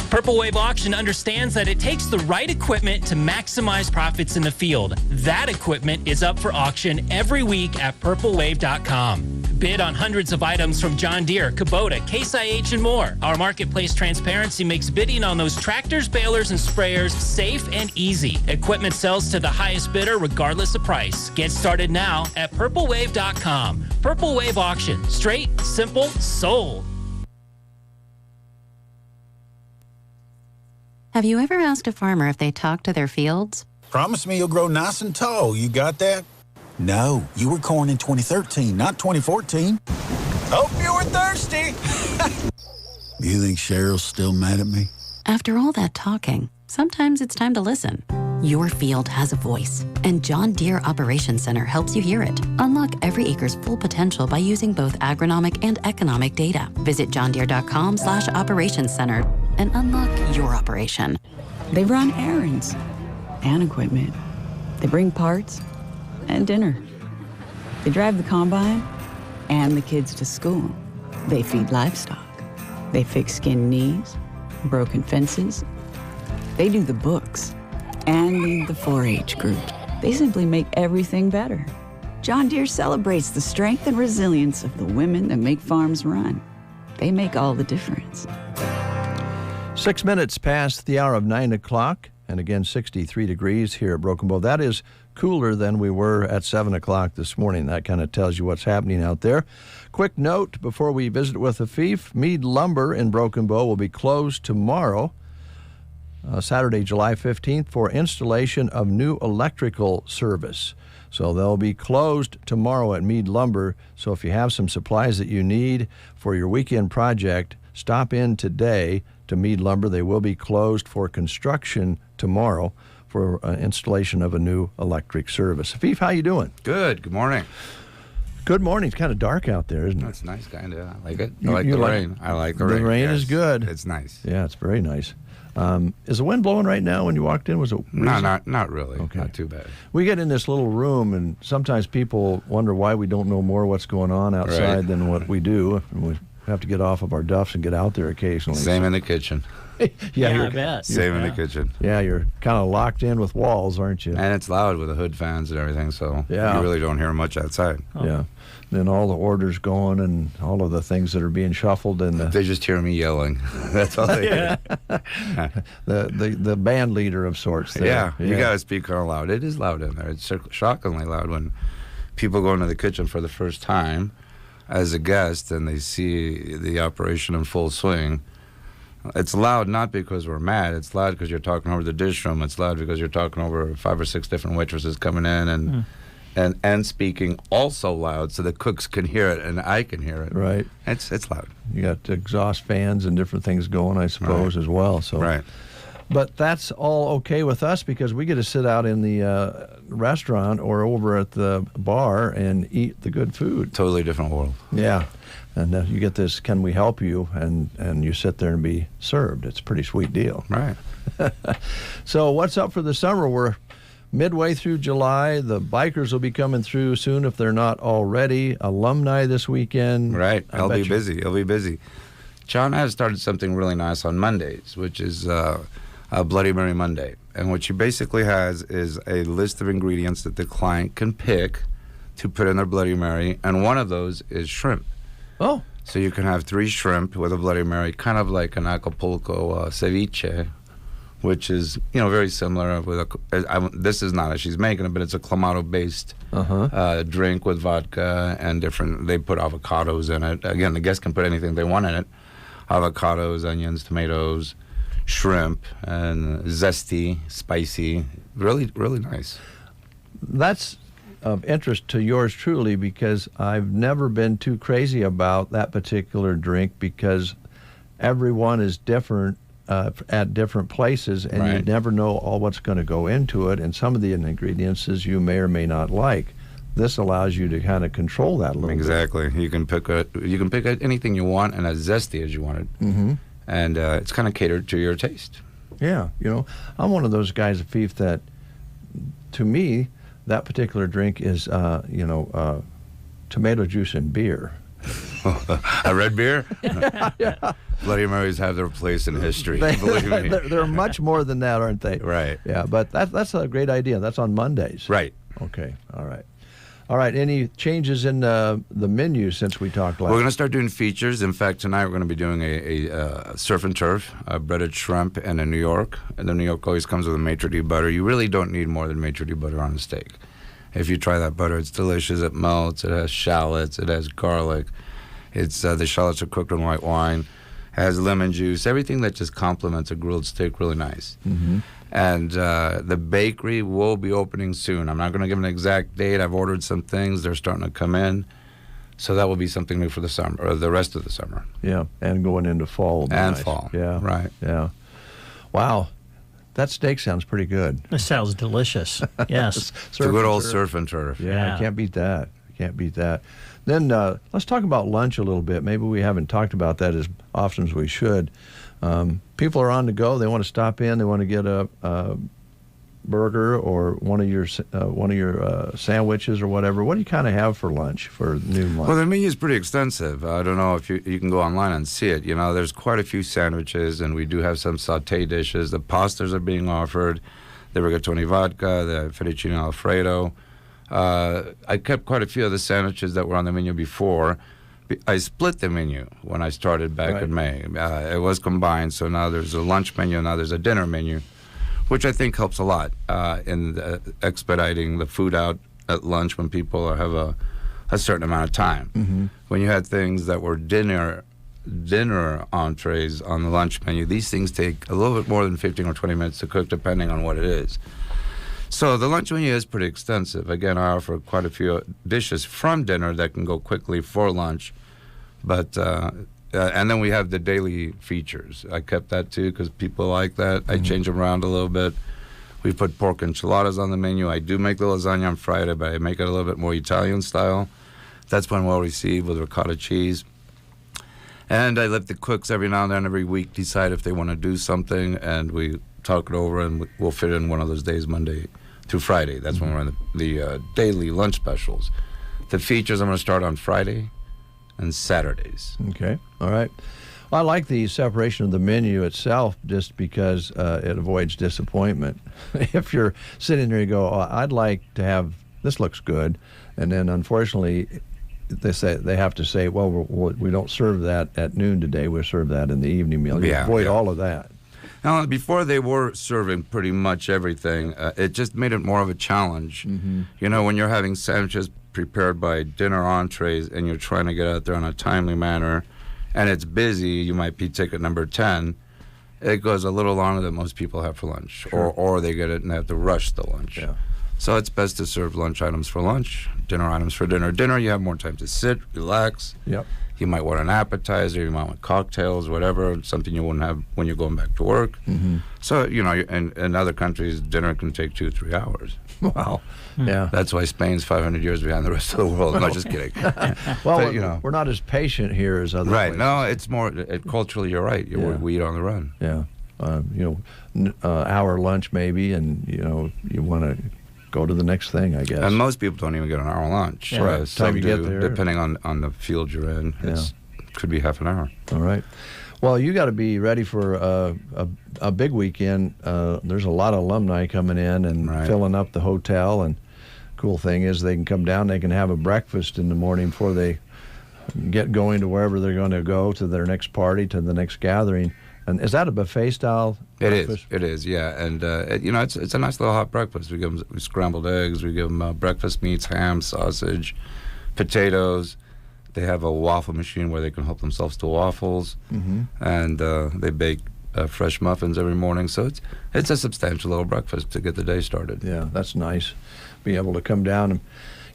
Purple Wave Auction understands that it takes the right equipment to maximize profits in the field. That equipment is up for auction every week at purplewave.com. Bid on hundreds of items from John Deere, Kubota, Case IH, and more. Our marketplace transparency makes bidding on those tractors, balers, and sprayers safe and easy. Equipment sells to the highest bidder regardless of price. Get started now at purplewave.com. Purple Wave Auction. Straight, simple, sold. Have you ever asked a farmer if they talk to their fields? Promise me you'll grow nice and tall. You got that? No, you were corn in 2013, not 2014. Hope you were thirsty. You think Cheryl's still mad at me? After all that talking, sometimes it's time to listen. Your field has a voice, and John Deere Operations Center helps you hear it. Unlock every acre's full potential by using both agronomic and economic data. Visit johndeere.com/operations center and unlock your operation. They run errands and equipment. They bring parts and dinner. They drive the combine and the kids to school. They feed livestock. They fix skinned knees, broken fences. They do the books and lead the 4-H group. They simply make everything better. John Deere celebrates the strength and resilience of the women that make farms run. They make all the difference. 6 minutes past the hour of 9 o'clock, and again 63 degrees here at Broken Bow. That is cooler than we were at 7 o'clock this morning. That kind of tells you what's happening out there. Quick note before we visit with Afif, Meade Lumber in Broken Bow will be closed tomorrow, Saturday, July 15th, for installation of new electrical service. So they'll be closed tomorrow at Meade Lumber. So if you have some supplies that you need for your weekend project, stop in today to Meade Lumber. They will be closed for construction tomorrow for installation of a new electric service. Afif, how you doing? Good. Good morning. Good morning. It's kind of dark out there, isn't it? It's nice, kind of. I like it. I like the rain. I like the rain. The rain yes. is good. It's nice. Yeah, it's very nice. Is the wind blowing right now when you walked in? Was it? No, not really. Okay. Not too bad. We get in this little room, and sometimes people wonder why we don't know more what's going on outside than what we do. We have to get off of our duffs and get out there occasionally. Same in the kitchen. Yeah, I bet. Same in the kitchen. Yeah, you're kind of locked in with walls, aren't you? And it's loud with the hood fans and everything, so you really don't hear much outside. Oh. Yeah. Then all the orders going and all of the things that are being shuffled. And they just hear me yelling. That's all they hear. The band leader of sorts there. Yeah, you got to speak kind of loud. It is loud in there. It's shockingly loud when people go into the kitchen for the first time as a guest and they see the operation in full swing. It's loud not because we're mad. It's loud because you're talking over the dish room. It's loud because you're talking over 5 or 6 different waitresses coming in and speaking also loud so the cooks can hear it and I can hear it. Right. It's loud. You got exhaust fans and different things going, I suppose, as well. So. Right. But that's all okay with us because we get to sit out in the restaurant or over at the bar and eat the good food. Totally different world. Yeah. And you get this, can we help you? And you sit there and be served. It's a pretty sweet deal. Right. So what's up for the summer? We're midway through July. The bikers will be coming through soon if they're not already. Alumni this weekend. Right. I'll be busy. I'll be busy. John has started something really nice on Mondays, which is a Bloody Mary Monday. And what she basically has is a list of ingredients that the client can pick to put in their Bloody Mary. And one of those is shrimp. Oh. So you can have 3 shrimp with a Bloody Mary, kind of like an Acapulco ceviche, which is, very similar. This is not as she's making it, but it's a Clamato-based drink with vodka and different. They put avocados in it. Again, the guests can put anything they want in it. Avocados, onions, tomatoes, shrimp, and zesty, spicy. Really, really nice. That's of interest to yours truly because I've never been too crazy about that particular drink because everyone is different at different places and you never know all what's going to go into it, and some of the ingredients you may or may not like. This allows you to kind of control that a little bit. Exactly. You can pick anything you want and as zesty as you want it. Mm-hmm. And it's kind of catered to your taste. Yeah, I'm one of those guys, Afif, that to me that particular drink is tomato juice and beer. A red beer? Yeah. Bloody Marys have their place in history, believe me. They're much more than that, aren't they? Right. Yeah, but that's a great idea. That's on Mondays. Right. Okay, all right. All right. Any changes in the menu since we talked last? We're going to start doing features. In fact, tonight we're going to be doing a surf and turf, breaded shrimp, and a New York. And the New York always comes with a maitre d' butter. You really don't need more than maitre d' butter on a steak. If you try that butter, it's delicious. It melts. It has shallots. It has garlic. It's the shallots are cooked in white wine. Has lemon juice. Everything that just complements a grilled steak really nice. Mm-hmm. And the bakery will be opening soon. I'm not going to give an exact date. I've ordered some things. They're starting to come in. So that will be something new for the summer, or the rest of the summer. Yeah, and going into fall. And nice. fall. Yeah. Right. Yeah. Wow. That steak sounds pretty good. It sounds delicious. Yes. It's a good old surf and turf. Yeah, I can't beat that. Can't beat that. Then let's talk about lunch a little bit. Maybe we haven't talked about that as often as we should. People are on the go. They want to stop in. They want to get a burger or one of your sandwiches or whatever. What do you kind of have for lunch, for noon lunch? Well, the menu is pretty extensive. I don't know if you can go online and see it. You know, there's quite a few sandwiches, and we do have some sauté dishes. The pastas are being offered. The rigatoni vodka, the fettuccine alfredo. I kept quite a few of the sandwiches that were on the menu before. I split the menu when I started back in May. It was combined, so now there's a lunch menu, now there's a dinner menu, which I think helps a lot in expediting the food out at lunch when people have a certain amount of time. Mm-hmm. When you had things that were dinner entrees on the lunch menu, these things take a little bit more than 15 or 20 minutes to cook, depending on what it is. So the lunch menu is pretty extensive. Again, I offer quite a few dishes from dinner that can go quickly for lunch. But and then we have the daily features. I kept that too because people like that. I change them around a little bit. We put pork enchiladas on the menu. I do make the lasagna on Friday, but I make it a little bit more Italian style. That's been well received with ricotta cheese. And I let the cooks every now and then, every week, decide if they want to do something, and we talk it over, and we'll fit in one of those days, Monday through Friday. That's when we're in the daily lunch specials. The features I'm going to start on Friday and Saturdays. Okay, all right. Well, I like the separation of the menu itself just because it avoids disappointment. If you're sitting there, you go, oh, I'd like to have, this looks good, and then unfortunately they have to say, well, we don't serve that at noon today, we serve that in the evening meal. You avoid all of that. Now, before they were serving pretty much everything, it just made it more of a challenge. Mm-hmm. You know, when you're having sandwiches prepared by dinner entrees and you're trying to get out there in a timely manner, and it's busy, you might be ticket number 10, it goes a little longer than most people have for lunch. Sure. Or they get it and have to rush the lunch. Yeah. So it's best to serve lunch items for lunch, dinner items for dinner. Dinner, you have more time to sit, relax. Yep. You might want an appetizer, you might want cocktails, whatever, something you wouldn't have when you're going back to work. Mm-hmm. So, you know, in other countries, dinner can take 2-3 hours. Wow. Yeah. That's why Spain's 500 years behind the rest of the world. No, just kidding. Well, but, you know, we're not as patient here as other right. places. No, it's more, culturally, you're right. We eat on the run. Yeah. You know, hour lunch maybe, and, you know, you want to go to the next thing, I guess. And most people don't even get an hour lunch. Yeah. Right. Some Time you do, get there. depending on the field you're in. It could be half an hour. All right. Well, you got to be ready for a big weekend. There's a lot of alumni coming in and filling up the hotel. And cool thing is they can come down. They can have a breakfast in the morning before they get going to wherever they're going to go, to their next party, to the next gathering. And is that a buffet style breakfast? It is, yeah. And, you know, it's a nice little hot breakfast. We give them scrambled eggs. We give them breakfast meats, ham, sausage, potatoes. They have a waffle machine where they can help themselves to waffles. Mm-hmm. And they bake fresh muffins every morning. So it's a substantial little breakfast to get the day started. Yeah, that's nice. Be able to come down and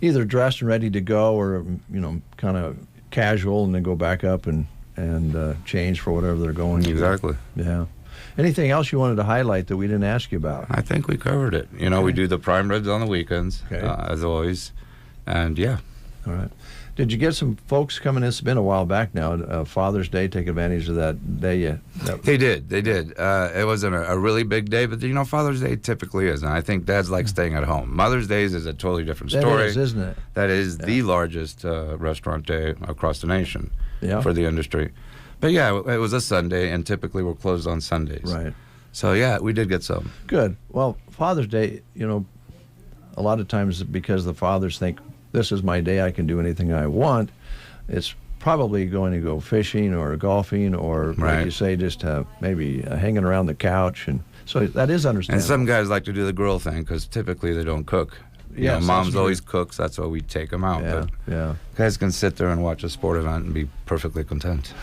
either dressed and ready to go, or, you know, kind of casual, and then go back up and change for whatever they're going to. Exactly. Yeah. Anything else you wanted to highlight that we didn't ask you about? I think we covered it. You know, we do the prime ribs on the weekends, as always. And, yeah. All right. Did you get some folks coming in? It's been a while back now. Father's Day, take advantage of that day. They did. It wasn't a really big day, but, you know, Father's Day typically is. And I think dads like staying at home. Mother's Day is a totally different story. That is, isn't it? That is the largest restaurant day across the nation for the industry. But, yeah, it was a Sunday, and typically we're closed on Sundays. Right. So, yeah, we did get some. Good. Well, Father's Day, you know, a lot of times because the fathers think this is my day, I can do anything I want, it's probably going to go fishing or golfing or, like you say, just maybe hanging around the couch. And so that is understandable. And some guys like to do the grill thing because typically they don't cook. Yes, Mom's always cooks. That's why we take them out. Yeah, but guys can sit there and watch a sport event and be perfectly content.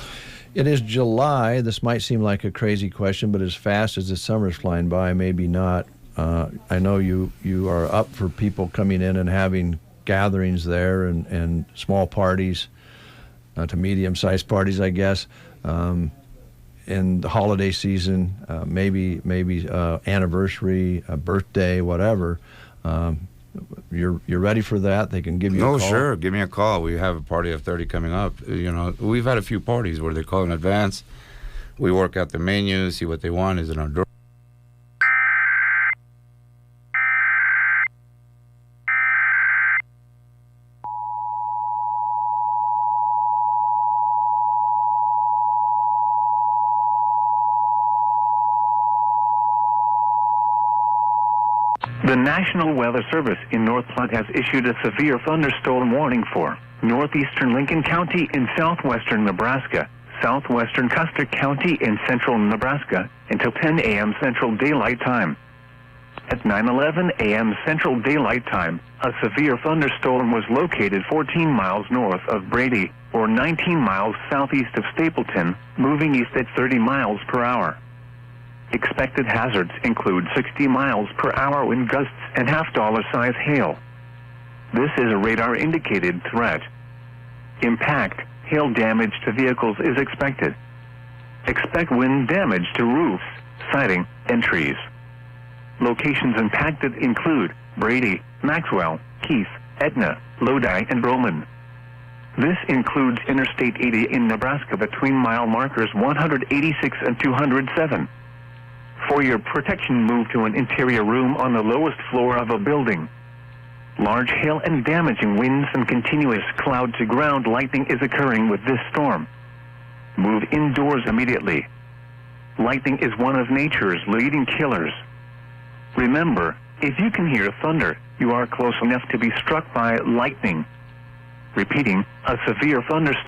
It is July. This might seem like a crazy question, but as fast as the summer's flying by, maybe not. I know you are up for people coming in and having gatherings there and small parties to medium-sized parties, I guess. In the holiday season, maybe anniversary, a birthday, whatever. You're ready for that? They can give you a call? No, sure. Give me a call. We have a party of 30 coming up. We've had a few parties where they call in advance. We work out the menu, see what they want. Is it on door? The National Weather Service in North Platte has issued a severe thunderstorm warning for northeastern Lincoln County in southwestern Nebraska, southwestern Custer County in central Nebraska until 10 a.m. Central Daylight Time. At 9:11 a.m. Central Daylight Time, a severe thunderstorm was located 14 miles north of Brady, or 19 miles southeast of Stapleton, moving east at 30 miles per hour. Expected hazards include 60 miles per hour wind gusts and half-dollar size hail. This is a radar-indicated threat. Impact, hail damage to vehicles is expected. Expect wind damage to roofs, siding, and trees. Locations impacted include Brady, Maxwell, Keith, Etna, Lodi, and Broman. This includes Interstate 80 in Nebraska between mile markers 186 and 207. For your protection, move to an interior room on the lowest floor of a building. Large hail and damaging winds and continuous cloud-to-ground lightning is occurring with this storm. Move indoors immediately. Lightning is one of nature's leading killers. Remember, if you can hear thunder, you are close enough to be struck by lightning. Repeating, a severe thunderstorm